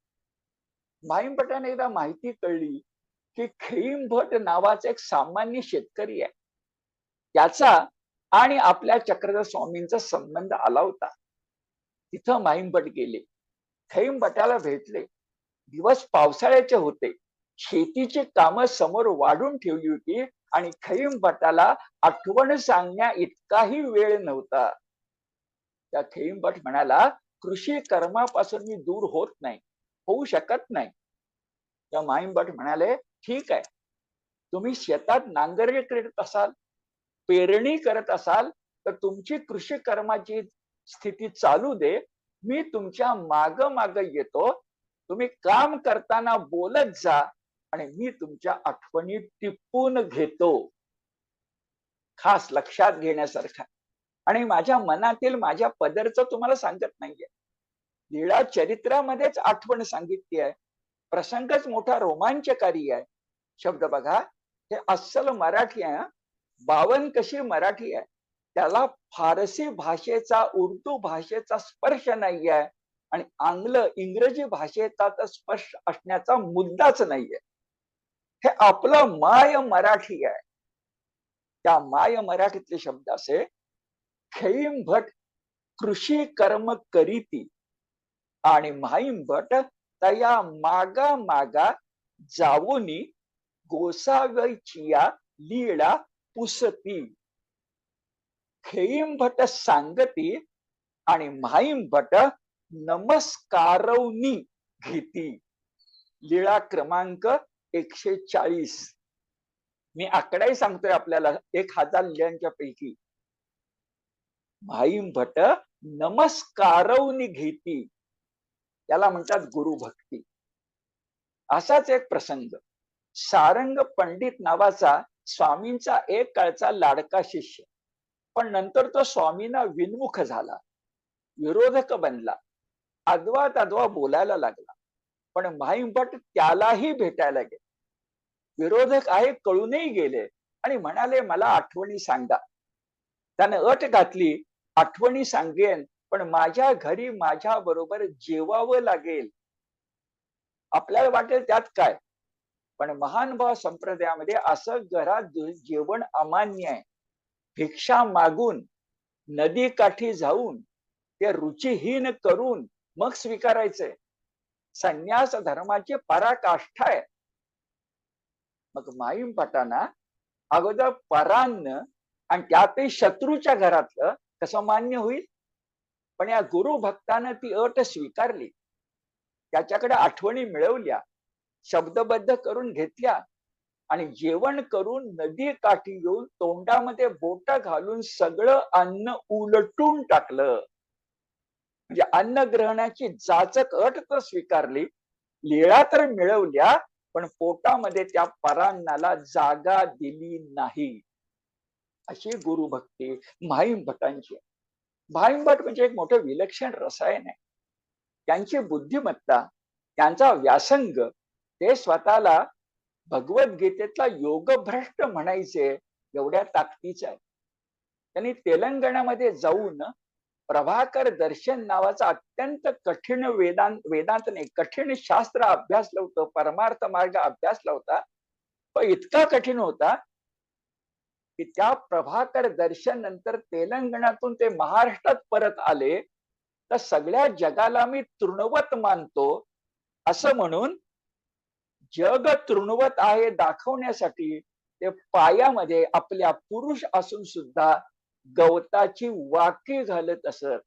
Speaker 1: माहीम भटांना एकदा माहिती कळली की खेईम भट नावाचा एक सामान्य शेतकरी आहे, त्याचा आणि आपल्या चक्रधर स्वामींचा संबंध आला होता. तिथं माहीम भट गेले, खैम भटाला भेटले. दिवस पावसाळ्याचे होते, शेतीची कामं समोर वाढून ठेवली होती आणि खैम भटाला आठवण सांगण्या इतकाही वेळ नव्हता. त्या खैम भट म्हणाला, कृषी कर्मापासून मी दूर होत नाही, होऊ शकत नाही. त्या माहीम भट म्हणाले, ठीक आहे, तुम्ही शेतात नांगरणी करत असाल, पेरणी करत असाल, तर तुमची कृषी कर्माची स्थिती चालू दे, मी तुमच्या माग माग येतो. तुम्ही काम करताना बोलत जा आणि मी तुमच्या आठवणी टिपून घेतो. खास लक्षात घेण्यासारखा. आणि माझ्या मनातील माझ्या पदरचं तुम्हाला सांगत नाहीये, लीळा चरित्रामध्येच आठवण सांगितली आहे. प्रसंगच मोठा रोमांचकारी आहे. शब्द बघा, हे अस्सल मराठी आहे. 52 कशी मराठी आहे, त्याला फारसी भाषेचा, उर्दू भाषेचा स्पर्श नाही आहे आणि इंग्रजी भाषेचा तर स्पर्श असण्याचा मुद्दाच नाहीये. हे आपलं माय मराठी आहे. त्या माय मराठीतले शब्द असे, खैम भट कृषी कर्म करीती आणि माईम भट तया मागा मागा जाऊनी गोसाव्याचिया लीळा पुसती. खैम भट सांगती आणि माईम भट नमस्कारवनी घेती. लीळा क्रमांक 140. मी आकडाही सांगतोय आपल्याला 1000 लीळांच्या पैकी. माईम भट नमस्कारवनी घेती, त्याला म्हणतात गुरुभक्ती. असाच एक प्रसंग, सारंग पंडित नावाचा स्वामींचा एक काळचा लाडका शिष्य, पण नंतर तो स्वामींना विनमुख झाला, विरोधक बनला, अद्वा बोलायला लागला. पण माईम भट त्यालाही भेटायला गेले. विरोधक आहे कळूनही गेले आणि म्हणाले, मला आठवणी सांगा. त्याने अट घातली, आठवणी सांगेन, पण माझ्या घरी माझ्या बरोबर जेवावं लागेल. आपल्याला वाटेल त्यात काय, पण महानुभाव संप्रदायामध्ये असं घरात जेवण अमान्य आहे. भिक्षा मागून, नदी काठी जाऊन, ते रुचिहीन करून मग स्वीकारायचंय. संन्यास धर्माची पराकाष्ठा आहे. मग माईम भटांना अगोदर परान्न आणि त्यातही शत्रूच्या घरातलं कसं मान्य होईल. पण या गुरु भक्तानं ती अट स्वीकारली, त्याच्याकडे आठवणी मिळवल्या, शब्दबद्ध करून घेतल्या आणि जेवण करून नदी काठी येऊन तोंडामध्ये बोट घालून सगळं अन्न उलटून टाकलं. म्हणजे अन्न ग्रहणाची जाचक अट तर स्वीकारली, लीळा तर मिळवल्या, पण पोटामध्ये त्या परान्नाला जागा दिली नाही. अशी गुरुभक्ती माईम भटांची. माईम भट म्हणजे एक मोठं विलक्षण रसायन आहे. त्यांची बुद्धिमत्ता, त्यांचा व्यासंग, ते स्वतःला भगवद्गीतेतला योगभ्रष्ट म्हणायचे एवढ्या ताकदीचं आहे. त्यांनी तेलंगणामध्ये जाऊन प्रभाकर दर्शन नावाचा अत्यंत कठीण वेदांत नाही, कठीण शास्त्र अभ्यासलं होतं, परमार्थ मार्ग अभ्यासला होता. पण इतका कठीण होता की त्या प्रभाकर दर्शन नंतर तेलंगणातून ते महाराष्ट्रात परत आले, तर सगळ्या जगाला मी तृणवत मानतो असं म्हणून जग तृणवत आहे दाखवण्यासाठी ते पायामध्ये आपल्या पुरुष असून सुद्धा गवताची वाकी घालत असत.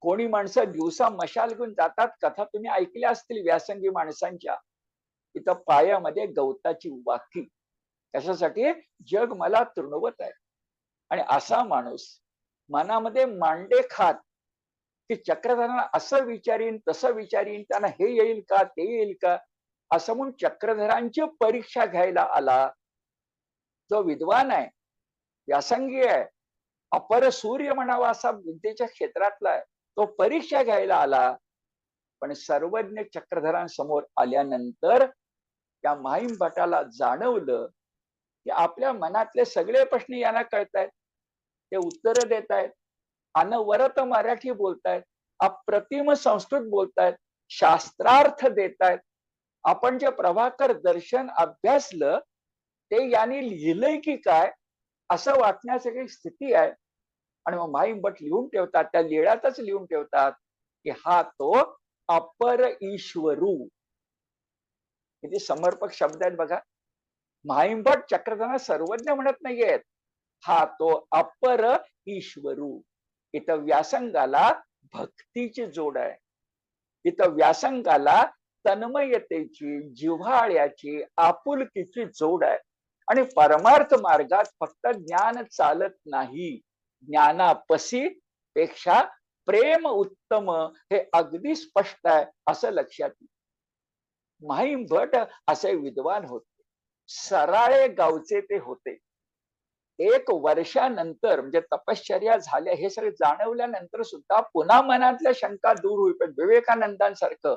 Speaker 1: कोणी माणसं दिवसा मशाल घेऊन जातात, कथा तुम्ही ऐकल्या असतील व्यासंगी माणसांच्या. इथं पायामध्ये गवताची वाकी, कशासाठी? जग मला तृणवत आहे. आणि असा माणूस मनामध्ये मांडे खात की चक्रधरांना असं विचारीन तसं विचारीन, त्यांना हे येईल का ते येईल का असं म्हणून चक्रधरांची परीक्षा घ्यायला आला. जो विद्वान आहे, व्यासंगी आहे, अपर सूर्य म्हणावा असा विद्येच्या क्षेत्रातला आहे, तो परीक्षा घ्यायला आला. पण सर्वज्ञ चक्रधरांसमोर आल्यानंतर त्या माईम भटाला जाणवलं की आपल्या मनातले सगळे प्रश्न यांना कळतायत, ते उत्तर देत आहेत, अनवरत मराठी बोलतायत, अप्रतिम संस्कृत बोलतायत, शास्त्रार्थ देतायत. आपण जे प्रभाकर दर्शन अभ्यासलं ते यांनी लिहिलंय की काय असं वाटण्याची स्थिती आहे. आणि मग माईम भट लिहून ठेवतात, त्या लीळातच लिहून ठेवतात की हा तो अपर ईश्वरू. किती समर्पक शब्द आहेत बघा. माईम भट चक्रधरांना सर्वज्ञ म्हणत नाहीयेत, हा तो अपर ईश्वरू. इथं व्यासंगाला भक्तीची जोड आहे, इथं व्यासंगाला तन्मयतेची, जिव्हाळ्याची, आपुलकीची जोड आहे. आणि परमार्थ मार्गात फक्त ज्ञान चालत नाही, ज्ञानापसी पेक्षा प्रेम उत्तम, हे अगदी स्पष्ट आहे असं लक्षात येईल. माईम भट असे विद्वान होते, सराळे गावचे ते होते. 1 वर्षानंतर म्हणजे तपश्चर्या झाल्या हे सगळे जाणवल्यानंतर सुद्धा पुन्हा मनातल्या शंका दूर होईल. विवेकानंदांसारखं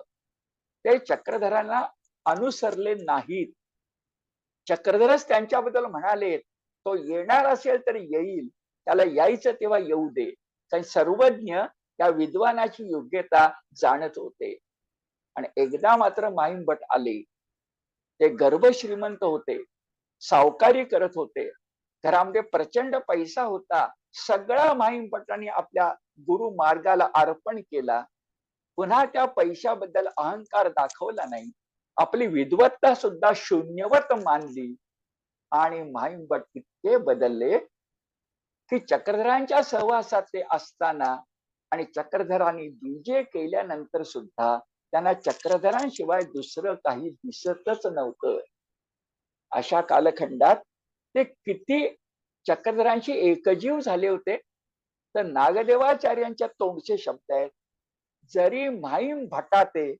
Speaker 1: ते चक्रधरांना अनुसरले नाहीत. चक्रधरच त्यांच्याबद्दल म्हणाले, तो येणार असेल तर येईल, त्याला यायचं तेव्हा येऊ दे. कारण सर्वज्ञ त्या विद्वानाची योग्यता जाणत होते. आणि एकदा मात्र माईम भट आले. ते गर्भ श्रीमंत होते, सावकारी करत होते, घरामध्ये प्रचंड पैसा होता, सगळा माहीमपटाने आपल्या गुरु मार्गाला अर्पण केला. पुन्हा त्या पैशाबद्दल अहंकार दाखवला नाही, आपली विद्वत्ता सुद्धा शून्यवत मानली आणि माहीमपट इतके बदलले की चक्रधरांच्या सहवासात ते असताना आणि चक्रधरांनी द्विजय केल्यानंतर सुद्धा त्यांना चक्रधरांशिवाय दुसरं काही दिसतच नव्हतं. अशा कालखंडात ते किती चक्रधरांशी एकजीव झाले होते. तर नागदेवाचार्यांच्या तोंडचे शब्द आहेत, जरी माहीम भटाते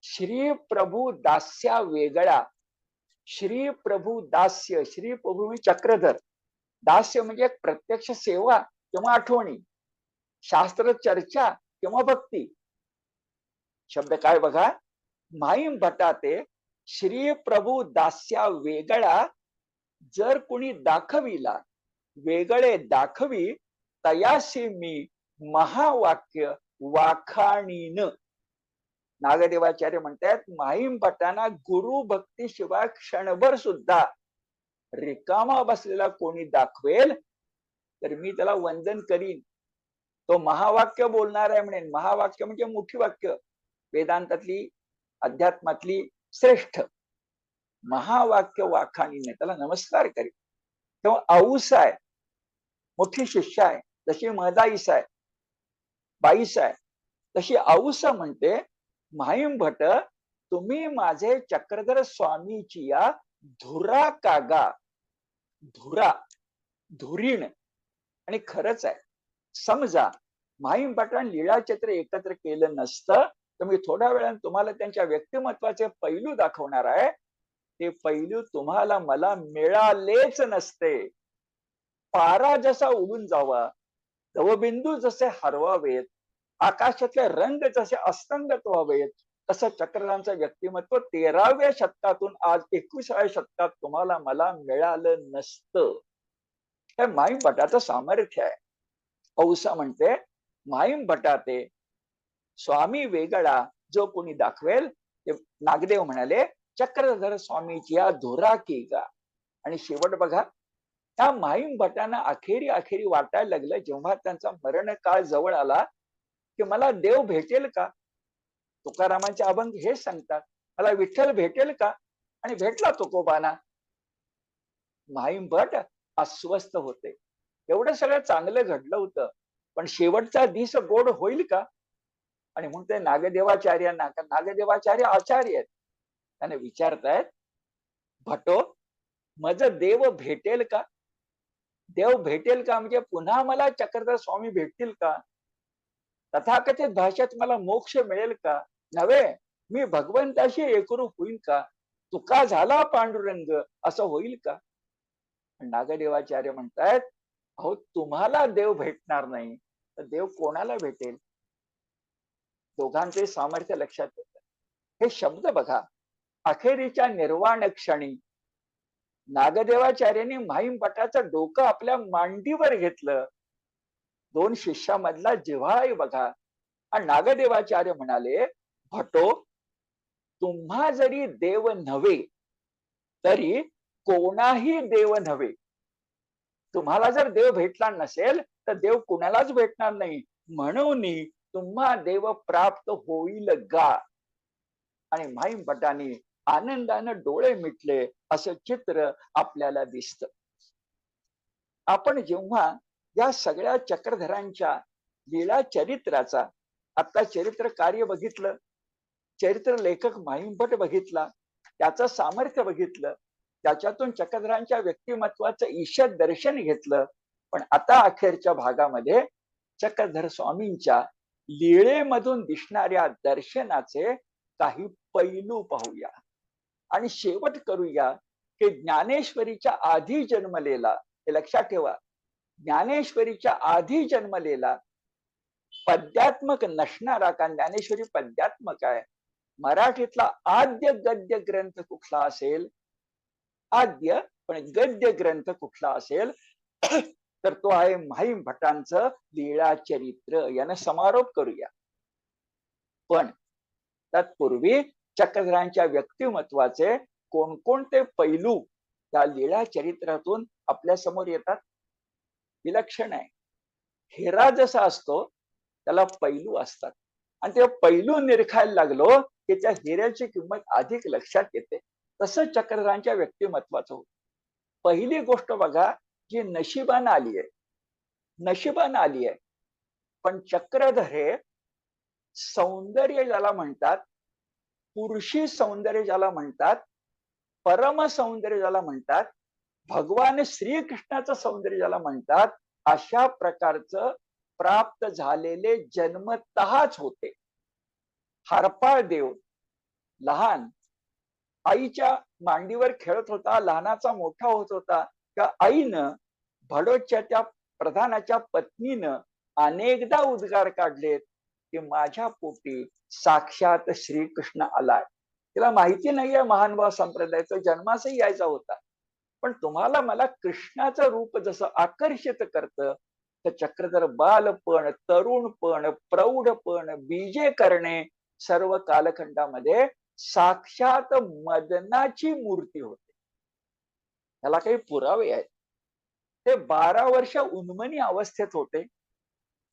Speaker 1: श्री प्रभू दास्या वेगळा. श्री प्रभू दास्य, श्री प्रभू म्हणजे चक्रधर, दास्य म्हणजे प्रत्यक्ष सेवा किंवा आठवणी, शास्त्र चर्चा किंवा भक्ती. शब्द काय बघा, माहीम भटाते श्री प्रभू दास्या वेगळा, जर कुणी दाखविला वेगळे दाखवी, तयासी मी महावाक्य वाखाणीन. नागदेवाचार्य म्हणतात, माहीम भटांना गुरु भक्ती शिवाय क्षणभर सुद्धा रिकामा बसलेला कोणी दाखवेल तर मी त्याला वंदन करीन. तो महावाक्य बोलणार आहे म्हणेन. महावाक्य म्हणजे मोठी वाक्य, वेदांतातली अध्यात्मातली श्रेष्ठ. महावाक्य वाखाणीने त्याला नमस्कार करीन. तेव्हा औस आहे, मोठी शिष्य आहे, जशी महदाईस आहे, बाईस आहे, तशी औस म्हणते, माहीम भट तुम्ही माझे चक्रधर स्वामीची या धुरा कागा. धुरा, धुरीण. आणि खरंच आहे, समजा माहीम भटान लीळाचित्र एकत्र केलं नसतं तर मी थोड्या वेळाने तुम्हाला त्यांच्या व्यक्तिमत्वाचे पैलू दाखवणार आहे. ते पैलू तुम्हाला मला मिळालेच नसते. पारा जसा उडून जावा, दवबिंदू जसे हरवावेत, आकाशातले रंग जसे अस्तंगत व्हावेत, तसं चक्रधरांचं व्यक्तिमत्व 13व्या शतकातून आज 21व्या शतकात तुम्हाला मला मिळालं नसतं. हे माहीम भटाचं सामर्थ्य आहे. औसा म्हणते, माहीम भटाते स्वामी वेगळा जो कोणी दाखवेल, ते नागदेव म्हणाले, चक्रधर स्वामीची या धुरा की गा. आणि शेवट बघा, त्या माहीम भटांना अखेरी वाटायला लागलं, जेव्हा त्यांचा मरण काळ जवळ आला, की मला देव भेटेल का. तुकारामांचे अभंग हेच सांगतात, मला विठ्ठल भेटेल का. आणि भेटला तुकोबांना. माहीम भट अस्वस्थ होते. एवढं सगळं चांगलं घडलं होतं, पण शेवटचा दिस गोड होईल का. आणि म्हणून ते नागदेवाचार्यांना, नागदेवाचार्य आचार्य आहेत, त्याने विचारतायत, भटो मज देव भेटेल का. देव भेटेल का म्हणजे पुन्हा मला चक्रधर स्वामी भेटतील का. तथाकथित भाषेत मला मोक्ष मिळेल का. नव्हे, मी भगवंताशी एकरूप होईल का. तुका झाला पांडुरंग असं होईल का. नागदेवाचार्य म्हणतायत, अहो तुम्हाला देव भेटणार नाही तर देव कोणाला भेटेल. दोघांचे सामर्थ्य लक्षात येतं. हे शब्द बघा, अखेरीच्या निर्वाण क्षणी नागदेवाचार्यांनी माहीम भटाचं डोकं आपल्या मांडीवर घेतलं. दोन शिष्यामधला जिव्हाळा बघा. आणि नागदेवाचार्य म्हणाले, भटो तुम्हा जरी देव नव्हे तरी कोणाही देव नव्हे. तुम्हाला जर देव भेटला नसेल तर देव कुणालाच भेटणार नाही. म्हणून तुम्हा देव प्राप्त होईल गा. आणि माहीम भटांनी आनंदानं डोळे मिटले असं चित्र आपल्याला दिसतं. आपण जेव्हा या सगळ्या चक्रधरांच्या लीळा चरित्राचा आता चरित्र कार्य बघितलं, चरित्र लेखक माहीम भट बघितला, त्याचं सामर्थ्य बघितलं, त्याच्यातून चक्रधरांच्या व्यक्तिमत्वाचं ईशद दर्शन घेतलं. पण आता अखेरच्या भागामध्ये चक्रधर स्वामींच्या लीळेमधून दिसणाऱ्या दर्शनाचे काही पैलू पाहूया. आणि शेवट करूया की ज्ञानेश्वरीच्या आधी जन्मलेला, हे लक्षात ठेवा, ज्ञानेश्वरीच्या आधी जन्मलेला पद्यात्मक नसणारा, का ज्ञानेश्वरी पद्यात्मक आहे, मराठीतला आद्य गद्य ग्रंथ कुठला असेल, आद्य पण गद्य ग्रंथ कुठला असेल तर तो आहे माहीम भटांचं लीळा चरित्र. यानं समारोप करूया. पण तत्पूर्वी चक्रधरांच्या व्यक्तिमत्वाचे कोणकोणते पैलू त्या लीळा चरित्रातून आपल्या समोर येतात. विलक्षण आहे. हिरा जसा असतो त्याला पैलू असतात आणि ते पैलू निरखायला लागलो की त्या हिऱ्याची किंमत अधिक लक्षात येते. तसं चक्रधरांच्या व्यक्तिमत्वाचं होतं. पहिली गोष्ट बघा जी नशिबानं आली आहे. नशिबानं आली आहे. पण चक्रधर हे सौंदर्य ज्याला म्हणतात, पुरुषी सौंदर्य ज्याला म्हणतात, परम सौंदर्य ज्याला म्हणतात, भगवान श्रीकृष्णाचं सौंदर्य ज्याला म्हणतात, अशा प्रकारचं प्राप्त झालेले जन्मतःच होते. हरपाळ देव लहान आईच्या मांडीवर खेळत होता, लहानाचा मोठा होत होता. त्या आईनं भडोच्या त्या प्रधानाच्या पत्नीनं अनेकदा उद्गार काढलेत की माझ्या पोटी साक्षात श्रीकृष्ण आलाय. तिला माहिती नाहीये महानुभाव संप्रदायाचा जन्मासही यायचा होता. पण तुम्हाला मला कृष्णाचं रूप जसं आकर्षित करतं, तर चक्रधर बालपण, तरुणपण, प्रौढपण, बीजे करणे सर्व कालखंडामध्ये साक्षात मदनाची मूर्ती होते. त्याला काही पुरावे आहेत. ते 12 वर्ष उन्मनी अवस्थेत होते.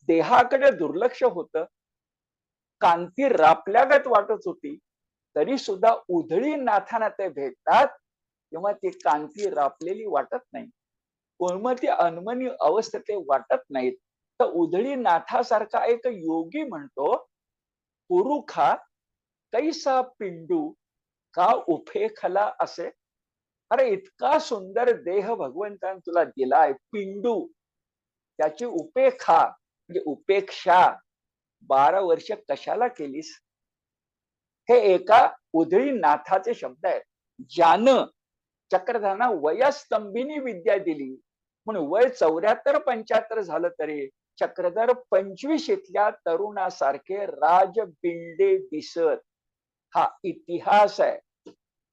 Speaker 1: देहाकडे दुर्लक्ष होतं. कांती रापल्यागत वाटत होती. तरी सुद्धा उधळी नाथांना ते भेटतात तेव्हा ती कांती रापलेली वाटत नाही. कोणमती अनमनी अवस्थेत ते वाटत नाहीत. तर उधळी नाथासारखा एक योगी म्हणतो, पुरुखा कैसा पिंडू का उफेखला असे. अरे इतका सुंदर देह भगवंताने तुला दिलाय, पिंडू, त्याची उपेखा म्हणजे उपेक्षा 12 वर्ष कशाला केलीस. हे एका उधळी नाथाचे शब्द आहेत. ज्यानं चक्रधरांना वयस्तंभिनी विद्या दिली म्हणून वय 74-75 झालं तरी चक्रधर 25ल्या तरुणासारखे राजबिंडे दिसत. हा इतिहास आहे.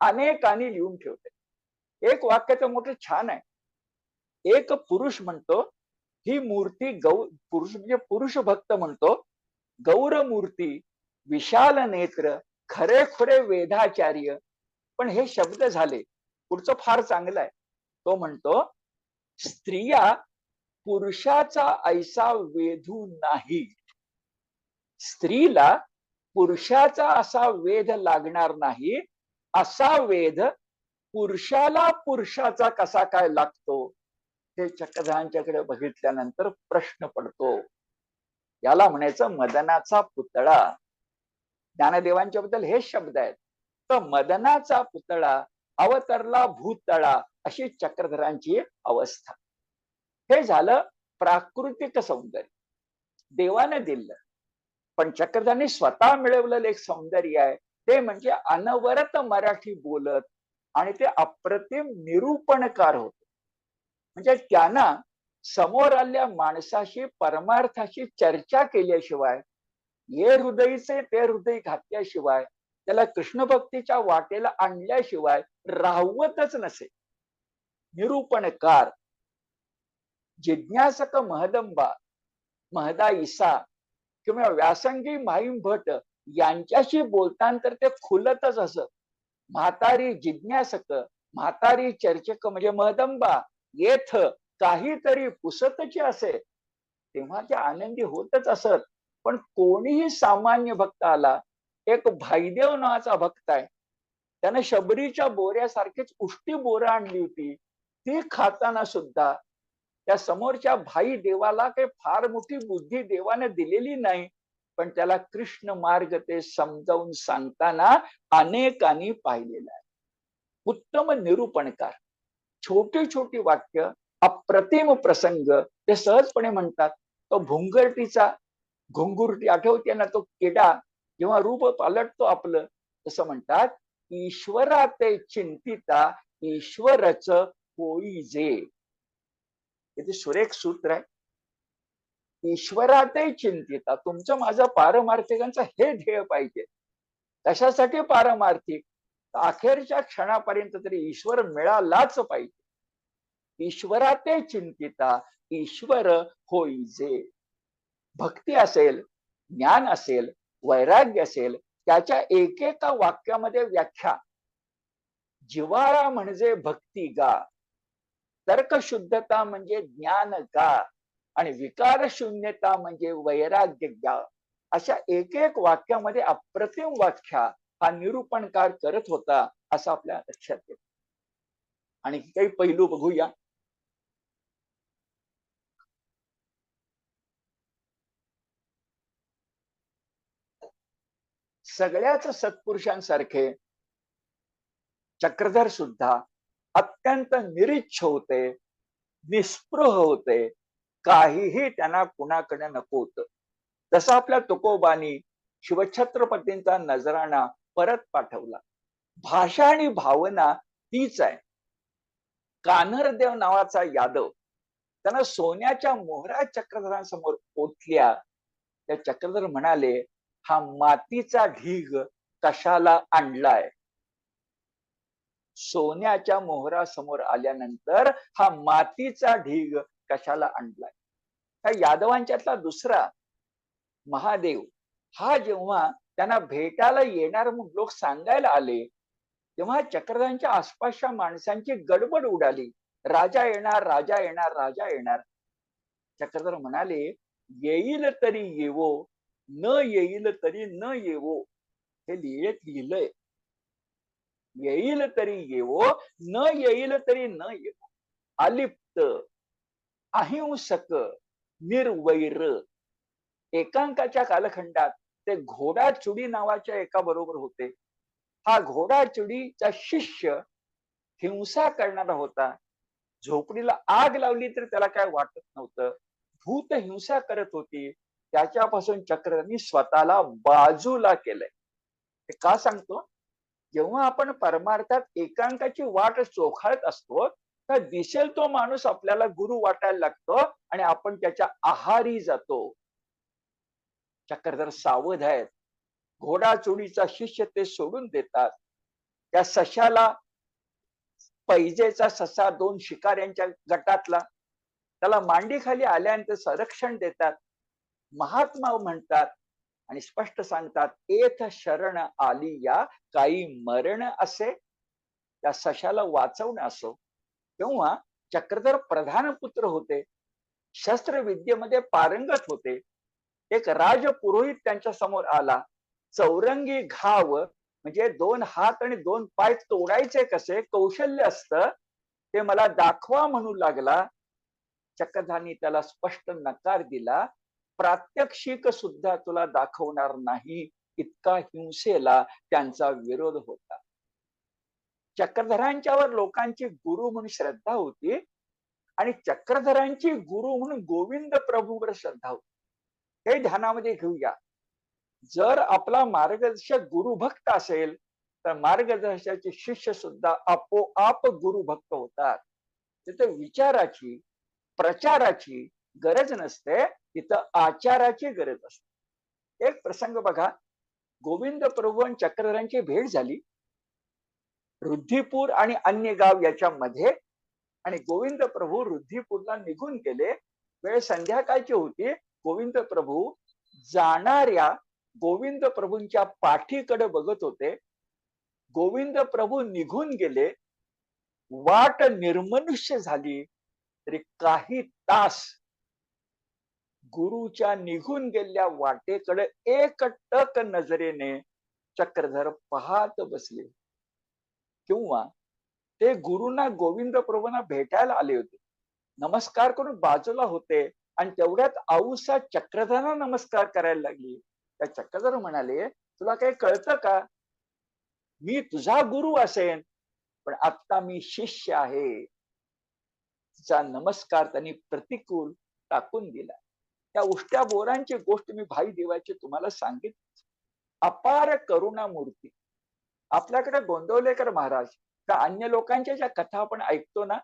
Speaker 1: अनेकांनी लिहून ठेवते. एक वाक्य तर मोठं छान आहे. एक पुरुष म्हणतो ही मूर्ती पुरुष म्हणजे पुरुष भक्त म्हणतो, गौर मूर्ती, विशाल नेत्र, खरेखुरे वेदाचार्य. पण हे शब्द झाले. पुढचं फार चांगलं आहे. तो म्हणतो स्त्रिया पुरुषाचा ऐसा वेधू नाही. स्त्रीला पुरुषाचा असा वेध लागणार नाही. असा वेध पुरुषाला पुरुषाचा कसा काय लागतो हे चक्रधरांच्याकडे बघितल्यानंतर प्रश्न पडतो. याला म्हणायचं मदनाचा पुतळा. ज्ञानदेवांच्या बद्दल हेच शब्द आहेत. तर मदनाचा पुतळा अवतरला भूतळा अशी चक्रधरांची अवस्था. हे झालं प्राकृतिक सौंदर्य देवाने दिलं. पण चक्रधरांनी स्वतः मिळवलेलं एक सौंदर्य आहे ते म्हणजे अनवरत मराठी बोलत आणि ते अप्रतिम निरूपणकार होते. म्हणजे त्यांना समोर आलेल्या माणसाशी परमार्थाशी चर्चा केल्याशिवाय, ये हृदयचे ते हृदय घातल्याशिवाय, त्याला कृष्ण भक्तीच्या वाटेला आणल्याशिवाय राहवतच नसे. निरूपणकार, जिज्ञासक महदंबा, महदा ईसा किंवा व्यासंगी माईम भट यांच्याशी बोलताना तर ते खुलतच असत. म्हातारी जिज्ञासक, म्हातारी चर्चक म्हणजे महदंबा येथ काहीतरी पुसतची असे तेव्हा ते आनंदी होतच असत. पण कोणीही सामान्य भक्त आला, एक भाईदेव नावाचा भक्त आहे, त्याने शबरीच्या बोऱ्यासारखीच उष्टी बोरं आणली होती. ती खाताना सुद्धा त्या समोरच्या भाई देवाला काही फार मोठी बुद्धी देवाने दिलेली नाही, पण त्याला कृष्ण मार्ग ते समजावून सांगताना अनेकांनी पाहिलेला आहे. उत्तम निरूपणकार, छोटी छोटी वाक्य, अप्रतिम प्रसंग ते सहजपणे म्हणतात. तो भुंगरटीचा घुंगुरटी आठवते ना, तो किडा जेव्हा रूप पालटतो आपलं, तसं म्हणतात ईश्वरा ते चिंतिता ईश्वरच होई जे. हे सुरेख सूत्र आहे. ईश्वराते चिंतिता, तुमचं माझं पारमार्थिकांचं हे ध्येय पाहिजे. कशासाठी पारमार्थिक? अखेरच्या क्षणापर्यंत तरी ईश्वर मिळालाच पाहिजे. ईश्वराते चिंतिता ईश्वर होईजे. भक्ती असेल, ज्ञान असेल, वैराग्य असेल, त्याच्या एकेका वाक्यामध्ये व्याख्या. जिव्हाळा म्हणजे भक्ती गा. तर्कशुद्धता म्हणजे ज्ञान का, आणि विकार शून्यता म्हणजे वैराग्य का. अशा एक एक वाक्यामध्ये अप्रतिम व्याख्या हा निरूपणकार करत होता, असं आपल्या लक्षात येतं. आणि काही पैलू बघूया. सगळ्याच सत्पुरुषांसारखे चक्रधर सुद्धा अत्यंत निरीच्छ होते, निस्पृह होते, काहीही त्यांना कुणाकडे नको होतं. जसं आपल्या तुकोबांनी शिवछत्रपतींचा नजराणा परत पाठवला. भाषा आणि भावना तीच आहे. कान्हरदेव नावाचा यादव त्यानं सोन्याच्या मोहरा चक्रधरांसमोर ओतल्या. त्या चक्रधर म्हणाले, हा मातीचा ढीग कशाला आणलाय. सोन्याच्या मोहरा समोर आल्यानंतर हा मातीचा ढीग कशाला आणलाय. त्या यादवांच्यातला दुसरा महादेव हा जेव्हा त्यांना भेटायला येणार म्हणून लोक सांगायला आले, तेव्हा चक्रधरांच्या आसपासच्या माणसांची गडबड उडाली. राजा येणार, राजा येणार, राजा येणार. चक्रधर म्हणाले, येईल तरी येवो, न येईल तरी न येवो. हे लिहिलंय. येईल तरी येवो, न येईल तरी न येवो. अलिप्त, अहिंसक, निर्वैर. एकांकाच्या कालखंडात ते घोडाचुडी नावाच्या एका बरोबर होते. हा घोडाचुडीचा शिष्य हिंसा करणारा होता. झोपडीला आग लावली तर त्याला काय वाटत नव्हतं. भूत हिंसा करत होती. त्याच्यापासून चक्रधरांनी स्वतःला बाजूला केलंय. हे का सांगतो? जेव्हा आपण परमार्थात एकांकाची वाट चोखाळत असतो, तर दिसेल तो माणूस आपल्याला गुरु वाटायला लागतो आणि आपण त्याच्या आहारी जातो. चक्रधर सावध आहेत. घोडाचोडीचा शिष्य ते सोडून देतात. त्या सशाला, पैजेचा ससा 2 शिकाऱ्यांच्या गटातला, त्याला मांडीखाली आल्यानंतर संरक्षण देतात. महात्मा म्हणतात आणि स्पष्ट सांगतात, एथ शरण आली या काही मरण असे. त्या सशाला वाचवणं असो. तेव्हा चक्रधर प्रधान पुत्र होते, शस्त्रविद्येमध्ये पारंगत होते. एक राजपुरोहित त्यांच्या समोर आला. चौरंगी घाव म्हणजे 2 हात आणि 2 पाय तोडायचे कसे कौशल्य असतं, ते मला दाखवा म्हणू लागला. चक्रधरांनी त्याला स्पष्ट नकार दिला. प्रात्यक्षिक सुद्धा तुला दाखवणार नाही, इतका हिंसेला त्यांचा विरोध होता. चक्रधरांच्यावर लोकांची गुरु म्हणून श्रद्धा होती आणि चक्रधरांची गुरु म्हणून गोविंद प्रभूवर श्रद्धा होती. हे ध्यानामध्ये घेऊया. जर आपला मार्गदर्शक गुरुभक्त असेल तर मार्गदर्शकाचे शिष्य सुद्धा आपोआप गुरुभक्त होतात. तिथे विचाराची, प्रचाराची गरज नसते, तिथं आचाराची गरज असते. एक प्रसंग बघा. गोविंद प्रभू आणि चक्रधरांची भेट झाली रुद्धिपूर आणि अन्य गाव याच्यामध्ये, आणि गोविंद प्रभू रुद्धिपूरला निघून गेले. वेळ संध्याकाळची होती. गोविंद प्रभू जाणाऱ्या गोविंद प्रभूंच्या पाठीकडे बघत होते. गोविंद प्रभू निघून गेले. वाट निर्मनुष्य झाली. तरी काही तास गुरुच्या निघून गेलेल्या वाटेकडे एकटक नजरेने चक्रधर पाहत बसले. किंवा ते गुरुंना गोविंद प्रभूंना भेटायला आले होते. नमस्कार करून बाजूला होते आणि तेवढ्यात आऊसा चक्रधरांना नमस्कार करायला लागली. त्या चक्रधर म्हणाले, तुला काही कळतं का? मी तुझा गुरु असेन, पण आता मी शिष्य आहे. तिचा नमस्कार त्यांनी प्रतिकूल टाकून दिला. त्या उष्ट्या बोरांची गोष्ट मी भाई देवाची तुम्हाला सांगितली. अपार करुणा मूर्ती. आपल्याकडे गोंदवलेकर महाराज का अन्य लोकांच्या ज्या कथा आपण ऐकतो ना,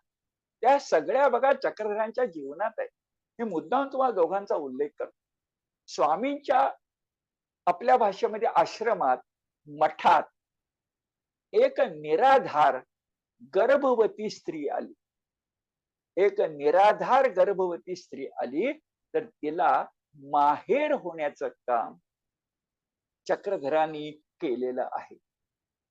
Speaker 1: त्या सगळ्या बघा चक्रधरांच्या जीवनात आहे. मी मुद्दाम तुम्हाला दोघांचा उल्लेख करतो. स्वामींच्या आपल्या भाषेमध्ये आश्रमात, मठात एक निराधार गर्भवती स्त्री आली. एक निराधार गर्भवती स्त्री आली, तर तिला माहेर होण्याचं काम चक्रधरांनी केलेलं आहे.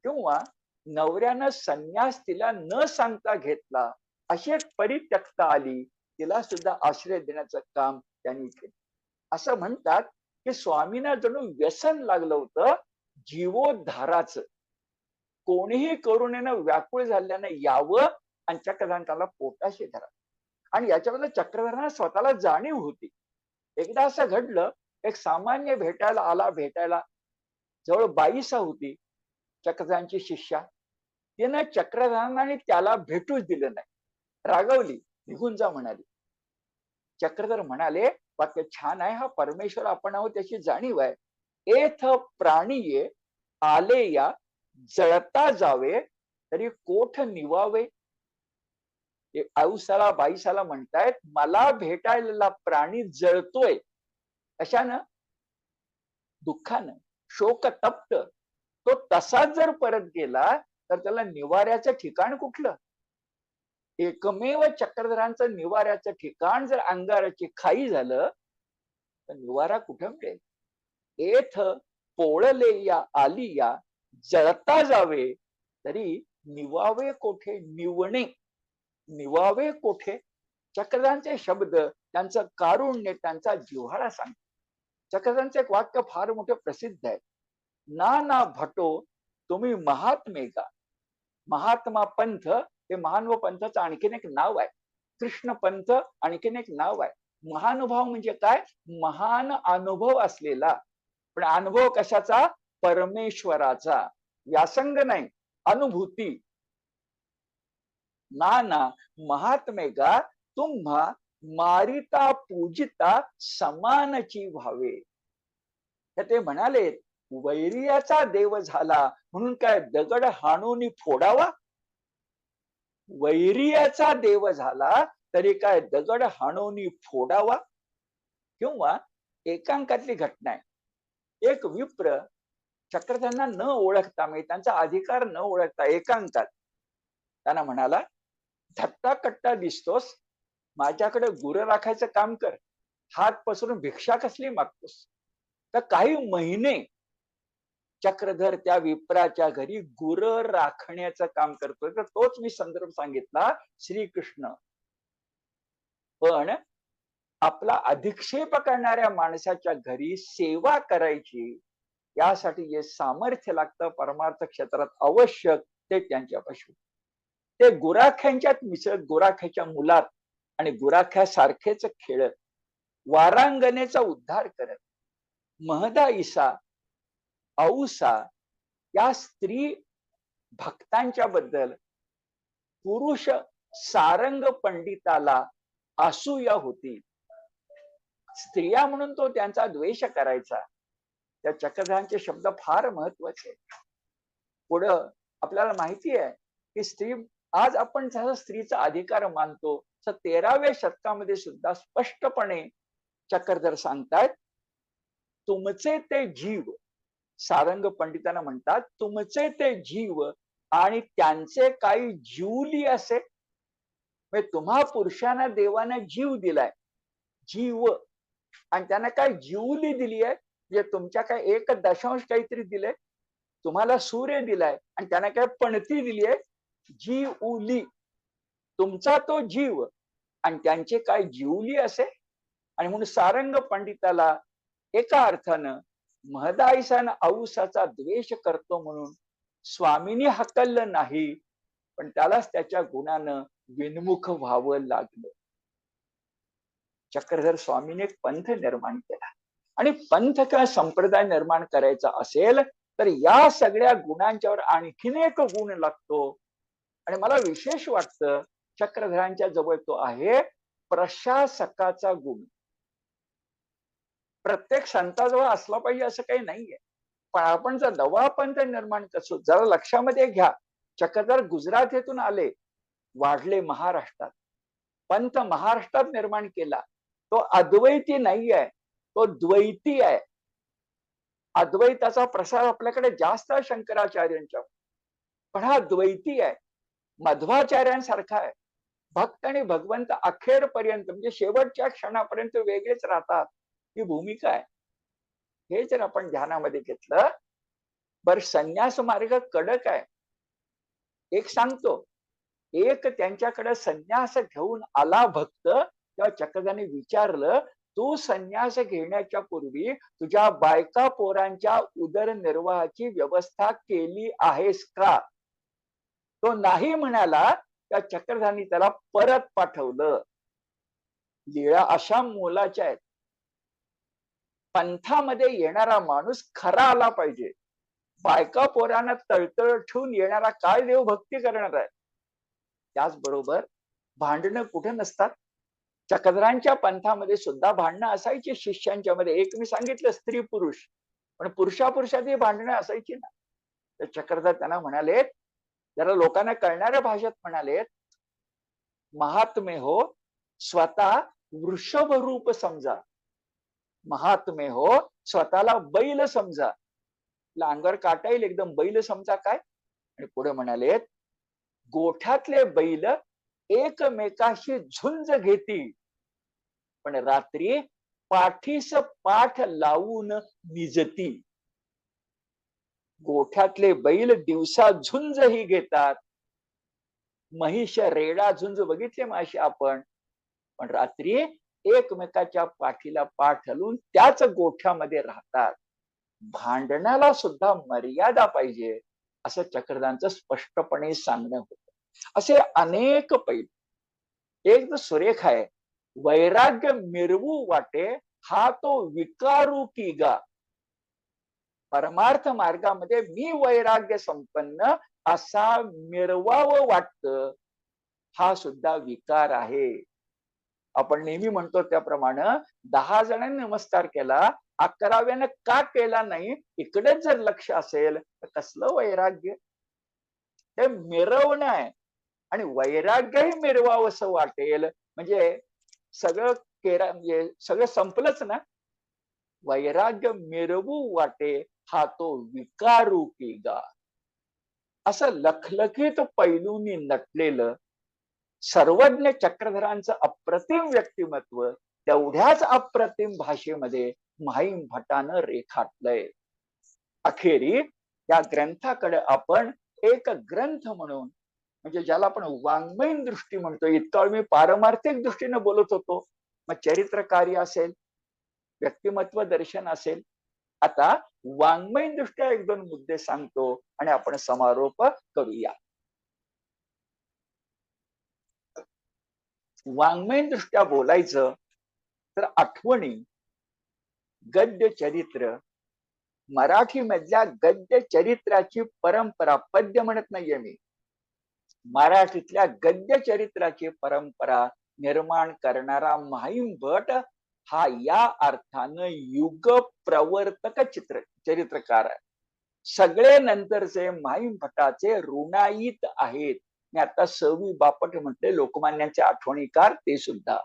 Speaker 1: किंवा नवऱ्यानं संन्यास तिला न सांगता घेतला, अशी एक परित्यक्ता आली, तिला सुद्धा आश्रय देण्याचं काम त्यांनी केलं. असं म्हणतात की स्वामींना जणू व्यसन लागलं होतं जीवोद्धाराचं. कोणीही करुणेनं व्याकुळ झाल्यानं यावं आणि चक्रधरांना पोटाशी धरा. आणि याच्यामध्ये चक्रधरांना स्वतःला जाणीव होती. एकदा असं घडलं, एक सामान्य भेटायला जवळ बाईसा होती, चक्रधरांची शिष्या. तिनं चक्रधरांना आणि त्याला भेटूच दिलं नाही. रागवली, निघून जा म्हणाली. चक्रधर म्हणाले, वाक्य छान आहे, हा परमेश्वर आपण आहोत त्याची जाणीव आहे. एथ प्राणीये आले या, जळता जावे तरी कोठ निवावे. आऊसाला बाईसाला म्हणतायत, मला भेटायला प्राणी जळतोय कशानं? दुःखानं, शोक तप्त. तो तसाच जर परत गेला तर त्याला निवाऱ्याचं ठिकाण कुठलं? एकमेव चक्रधरांचं निवाऱ्याचं ठिकाण जर अंगाराची खाई झालं तर निवारा कुठं मिळेल? एथ पोळले या आली या, जळता जावे तरी निवावे कोठे? निवणे, निवावे कोठे? चक्रधरांचे शब्द, त्यांचं कारुण्य, त्यांचा जिव्हाळा सांग. चक्रधरांचं एक वाक्य फार मोठं प्रसिद्ध आहे. ना ना भटो तुम्ही महात्मे का. महात्मा पंथ हे महानुभाव पंथाचं आणखीन एक नाव आहे. कृष्ण पंथ आणखीन एक नाव आहे. महानुभाव म्हणजे काय? महान अनुभव असलेला. पण अनुभव कशाचा? परमेश्वराचा. व्यासंग नाही, अनुभूती. नाना महात्मे का तुम्हा मारिता पूजिता समानची व्हावे. तर ते म्हणाले, वैरियाचा देव झाला म्हणून काय दगड हाणून फोडावा? वैरियाचा देव झाला तरी काय दगड हाणून फोडावा? किंवा एकांकातली घटना आहे. एक विप्र चक्रधरांना न ओळखता, म्हणजे त्यांचा अधिकार न ओळखता एकांतात त्यांना म्हणाला, धट्टा कट्टा दिसतोस, माझ्याकडे गुरं राखायचं काम कर, हात पसरून भिक्षा कसली मागतोस? तर काही महिने चक्रधर त्या विप्राच्या घरी गुरं राखण्याचं काम करतोय. तर तोच मी संदर्भ सांगितला, श्रीकृष्ण. पण आपला अधिक्षेप करणाऱ्या माणसाच्या घरी सेवा करायची, यासाठी जे सामर्थ्य लागतं परमार्थ क्षेत्रात आवश्यक, ते त्यांच्यापाशी. ते गुराख्यांच्यात मिसळत, गुराख्याच्या मुलात आणि गुराख्यासारखेच खेळत, वारांगणेचा उद्धार करत, महदा ईसा, औसा या स्त्री भक्तांच्या बद्दल पुरुष सारंग पंडिताला असूया होती. स्त्रिया म्हणून तो त्यांचा द्वेष करायचा. त्या चक्रधरांचे शब्द फार महत्वाचे. पुढं आपल्याला माहिती आहे की स्त्री, आज आपण जसं स्त्रीचा अधिकार मानतो, तर 13व्या शतकामध्ये सुद्धा स्पष्टपणे चक्रधर सांगतात, तुमचे ते जीव, सारंग पंडितांना म्हणतात, तुमचे ते जीव आणि त्यांचे काही जीवली असे. म्हणजे तुम्हा पुरुषांना देवाने जीव दिलाय, जीव, आणि त्यांना काय जीवली दिली आहे, म्हणजे तुमच्या काय 1 काहीतरी दिलंय. तुम्हाला सूर्य दिलाय आणि त्यांना काय पणती दिली आहे, जीवली. तुमचा तो जीव आणि त्यांचे काय जीवली असे. आणि म्हणून सारंग पंडिताला एका अर्थानं महदाईसान औसाचा द्वेष करतो म्हणून स्वामींनी हकललं नाही, पण त्यालाच त्याच्या गुणानं विनमुख व्हावं लागलं. चक्रधर स्वामीने एक पंथ निर्माण केला, आणि पंथ किंवा संप्रदाय निर्माण करायचा असेल तर या सगळ्या गुणांच्यावर आणखीन एक गुण लागतो. आणि मला विशेष वाटतं चक्रधरांच्या जवळ तो आहे प्रशासकाचा गुण. प्रत्येक संताजवळ असला पाहिजे असं काही नाहीये, पण आपण जर नवा पंथ निर्माण करतो, जरा लक्षामध्ये घ्या, चक्रधर गुजरात येथून आले, वाढले महाराष्ट्रात, पंथ महाराष्ट्रात निर्माण केला. तो अद्वैती नाही आहे, तो द्वैती आहे. अद्वैताचा प्रसार आपल्याकडे जास्त आहे शंकराचार्यांच्या, पण हा द्वैती आहे, मध्वाचार्यांसारखा आहे. भक्त आणि भगवंत अखेरपर्यंत, म्हणजे शेवटच्या क्षणापर्यंत वेगळेच राहतात, ही भूमिका आहे. हे जर आपण ध्यानामध्ये घेतलं, बर संन्यास मार्ग कडक आहे. एक सांगतो, एक त्यांच्याकडे संन्यास घेऊन आला भक्त, तेव्हा चक्रधाने विचारलं, तू संन्यास घेण्याच्या पूर्वी तुझ्या बायका पोरांच्या उदरनिर्वाहाची व्यवस्था केली आहेस का? तो नाही म्हणाला. त्या चक्रधानी त्याला परत पाठवलं. लीळा अशा मोलाच्या आहेत. पंथामध्ये येणारा माणूस खरा आला पाहिजे. बायका पोरांना तळतळ ठेवून येणारा काय देव भक्ती करणार आहे? त्याचबरोबर भांडणं कुठे नसतात. चक्रधरांच्या पंथामध्ये सुद्धा भांडणं असायची शिष्यांच्या मध्ये. एक मी सांगितलं स्त्री पुरुष, पण पुरुषापुरुषातही भांडणं असायची ना. तर चक्रधर त्यांना म्हणाले, जरा लोकांना कळणाऱ्या भाषेत म्हणाले, महात्मे हो स्वतः वृषभ रूप समजा. महात्मे हो स्वतःला बैल समजा. अंगावर काटा येईल एकदम, बैल समजा काय? आणि पुढे म्हणाले, गोठ्यातले बैल एकमेकाशी झुंज घेतील, पण रात्री पाठीस पाठ लावून निजती. गोठ्यातले बैल दिवसा झुंजही घेतात. महिष रेडा झुंज बघितले माशी आपण, पण रात्री एकमेकाच्या पाठीला पाठ हलवून त्याच गोठ्यामध्ये राहतात. भांडणाला सुद्धा मर्यादा पाहिजे, असं चक्रधांचं स्पष्टपणे सांगणं होतं. असे अनेक पैलू. एक तर सुरेख आहे, वैराग्य मिरवू वाटे हा तो विकारू की गा. परमार्थ मार्गामध्ये मी वैराग्य संपन्न असा मिरवावं वाटतं, हा सुद्धा विकार आहे. आपण नेहमी म्हणतो त्याप्रमाणे 10 जणांनी नमस्कार केला, 11व्यानं का केला नाही इकडेच जर लक्ष असेल तर कसलं वैराग्य? ते मिरवणं आहे. आणि वैराग्यही मिरवावं असं वाटेल म्हणजे सगळं म्हणजे सगळं संपलंच ना. वैराग्य मिरवू वाटे हा तो विकारू की गा. असं लखलखीत पैलूंनी नटलेलं सर्वज्ञ चक्रधरांचं अप्रतिम व्यक्तिमत्व तेवढ्याच अप्रतिम भाषेमध्ये माहीम भटानं रेखाटलंय. अखेरी या ग्रंथाकडे आपण एक ग्रंथ म्हणून, म्हणजे ज्याला आपण वाङ्मयीन दृष्टी म्हणतो, इतका वेळ मी पारमार्थिक दृष्टीने बोलत होतो, मग चरित्रकार्य असेल, व्यक्तिमत्व दर्शन असेल. आता वाङ्मयीन दृष्ट्या 1-2 मुद्दे सांगतो आणि आपण समारोप करूया. वाङ्मयीन दृष्ट्या बोलायचं तर आठवणी, गद्य चरित्र, मराठी मधल्या गद्य चरित्राची परंपरा, पद्य म्हणत नाहीये मी, मराठीतल्या गद्य चरित्राची परंपरा निर्माण करणारा माहीम भट हा या अर्थानं युग प्रवर्तक चरित्रकार आहे. सगळे नंतरचे माहीम भटाचे ऋणाईत आहेत. मी आता सवी बापट म्हटले, लोकमान्यांचे आठवणीकार ते सुद्धा.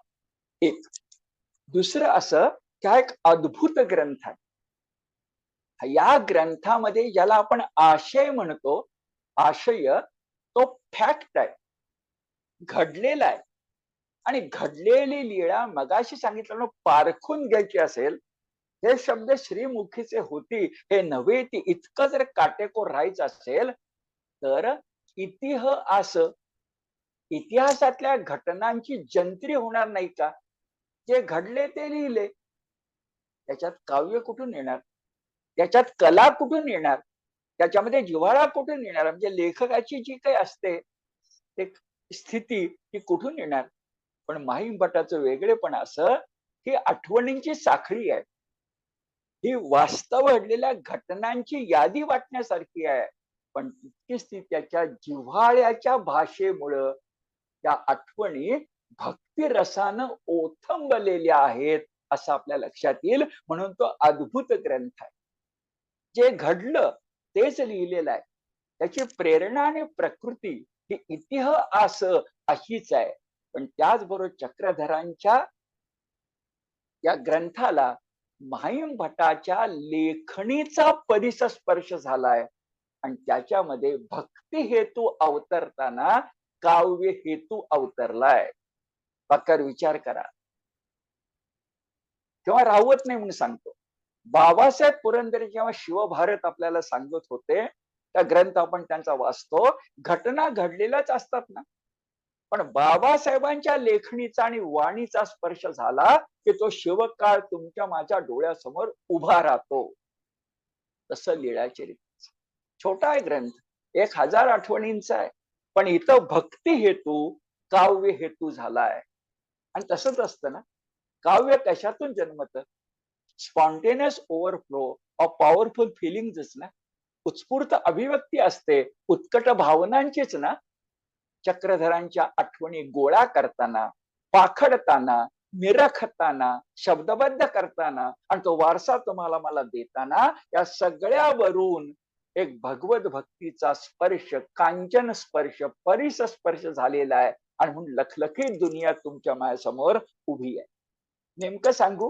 Speaker 1: एक दुसरं असं की हा एक अद्भुत ग्रंथ आहे. या ग्रंथामध्ये ज्याला आपण आशय म्हणतो, आशय तो फॅक्ट आहे, घडलेला आहे. आणि घडलेली लीळा मगाशी सांगितलं पारखून घ्यायची असेल, हे शब्द श्रीमुखीचे होती हे नव्हे, ती इतकं जर काटेकोर राहायचं असेल तर इतिहास, इतिहासातल्या घटनांची जंत्री होणार नाही का? जे घडले ते लिहिले, त्याच्यात काव्य कुठून येणार? त्याच्यात कला कुठून येणार? त्याच्यामध्ये जिव्हाळा कुठून येणार? म्हणजे लेखकाची जी काही असते एक स्थिती ती कुठून येणार? पण माहीम भटाचं वेगळेपण असं ही आठवणींची साखळी आहे, ही वास्तव घडलेल्या घटनांची यादी वाटण्यासारखी आहे, पण तितकीच ती त्याच्या जिव्हाळ्याच्या भाषेमुळं त्या आठवणी भक्ती रसानं ओथंबलेल्या आहेत असं आपल्या लक्षात येईल. म्हणून तो अद्भुत ग्रंथ आहे. जे घडलं तेच लिहिलेलं आहे. त्याची प्रेरणा आणि प्रकृती ही इतिहास अशीच आहे. पण त्याचबरोबर चक्रधरांच्या या ग्रंथाला माहीम भटाच्या लेखणीचा परिसस्पर्श झालाय आणि त्याच्यामध्ये भक्ती हेतू अवतरताना काव्य हेतू अवतरलाय. प्रकार विचार करा. तेव्हा राहवत नाही म्हणून सांगतो. बाबासाहेब पुरंदरे जेव्हा शिवभारत आपल्याला सांगत होते, त्या ग्रंथ आपण त्यांचा वाचतो, घटना घडलेल्याच असतात ना. पण बाबासाहेबांच्या लेखणीचा आणि वाणीचा स्पर्श झाला की तो शिवकाळ तुमच्या माझ्या डोळ्यासमोर उभा राहतो. तसं लीळाचरित्र छोटा आहे ग्रंथ, 1000 आठवणींचा आहे, पण इथं भक्ती हेतू काव्य हेतू झालाय. आणि तसंच असतं ना, काव्य कशातून जन्मतं? Spontaneous overflow of powerful feelings ना, उत्स्फूर्त अभिव्यक्ती असते, उत्कट भावनांचीच ना. चक्रधरांच्या आठवणी गोळा करताना, पाखडताना, निरखताना, शब्दबद्ध करताना आणि तो वारसा तुम्हाला मला देताना या सगळ्यावरून एक भगवत भक्तीचा स्पर्श, कांचन स्पर्श, परिस स्पर्श झालेला आहे. आणि म्हणून लखलखीत दुनिया तुमच्या माझ्यासमोर उभी आहे. नेमकं सांगू,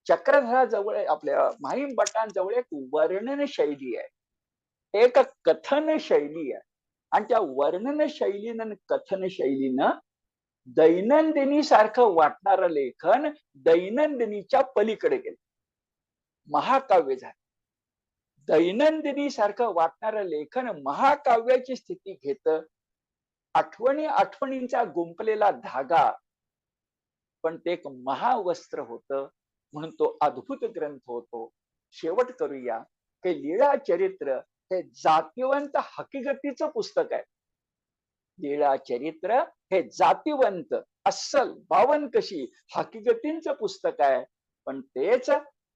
Speaker 1: चक्रधराजवळ आपल्या माहीम भटांजवळ एक वर्णन शैली आहे, एक कथन शैली आहे. आणि त्या वर्णन शैलीनं कथन शैलीनं दैनंदिनी सारखं वाटणारं लेखन दैनंदिनीच्या पलीकडे गेलं, महाकाव्य झालं. दैनंदिनी सारखं वाटणारं लेखन महाकाव्याची स्थिती घेतं. आठवणी आठवणींचा गुंपलेला धागा, पण ते एक महावस्त्र होतं, म्हणून तो अद्भुत ग्रंथ होतो. शेवट करूया, हे लीळा चरित्र हे जातिवंत हकीकतीचं पुस्तक आहे. लीळा चरित्र हे जातिवंत अस्सल बावनकशी हकीकतींचं पुस्तक आहे. पण तेच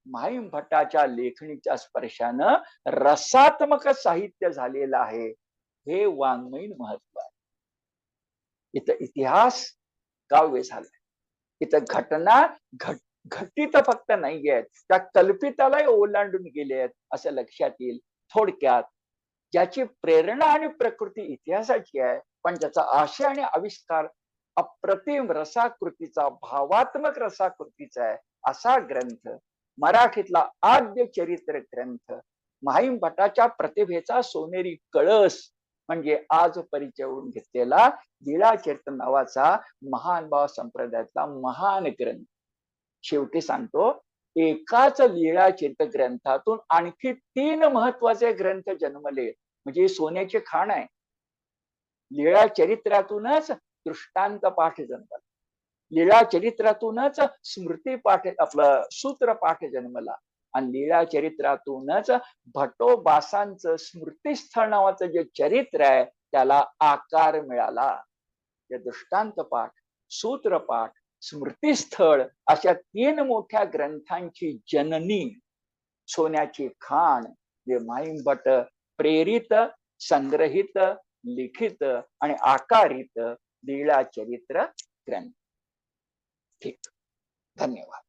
Speaker 1: माहीम भटाच्या लेखणीच्या स्पर्शानं रसात्मक साहित्य झालेलं आहे. हे वाङ्मयीन महत्व आहे. इथं इतिहास काव्य झालाय, इथं घटना घटित फक्त नाही आहेत, त्या कल्पितालाही ओलांडून गेले आहेत असं लक्षात येईल. थोडक्यात, ज्याची प्रेरणा आणि प्रकृती इतिहासाची आहे, पण ज्याचा आशय आणि आविष्कार अप्रतिम रसाकृतीचा, भावात्मक रसाकृतीचा आहे, असा ग्रंथ, मराठीतला आद्य चरित्र ग्रंथ, माहीम भटाच्या प्रतिभेचा सोनेरी कळस म्हणजे आज परिचय होऊन घेतलेला लीळाचरित्र नावाचा महान भाव संप्रदायातला महान ग्रंथ. शेवटी सांगतो, एकाच लीळाचरित्र ग्रंथातून आणखी 3 महत्वाचे ग्रंथ जन्मले, म्हणजे सोन्याचे खाण आहे. लीळा चरित्रातूनच दृष्टांत पाठ जन्मला, लीळा चरित्रातूनच स्मृती पाठ, आपलं सूत्र पाठ जन्मला, आणि लीळा चरित्रातूनच भटोबासांचं स्मृतीस्थळ नावाचं जे चरित्र आहे त्याला आकार मिळाला. या दृष्टांत पाठ, सूत्रपाठ, स्मृतीस्थळ अशा 3 मोठ्या ग्रंथांची जननी सोन्याची खाण जे माहीम भट प्रेरित, संग्रहित, लिखित आणि आकारित लीळा चरित्र ग्रंथ. ठीक, धन्यवाद.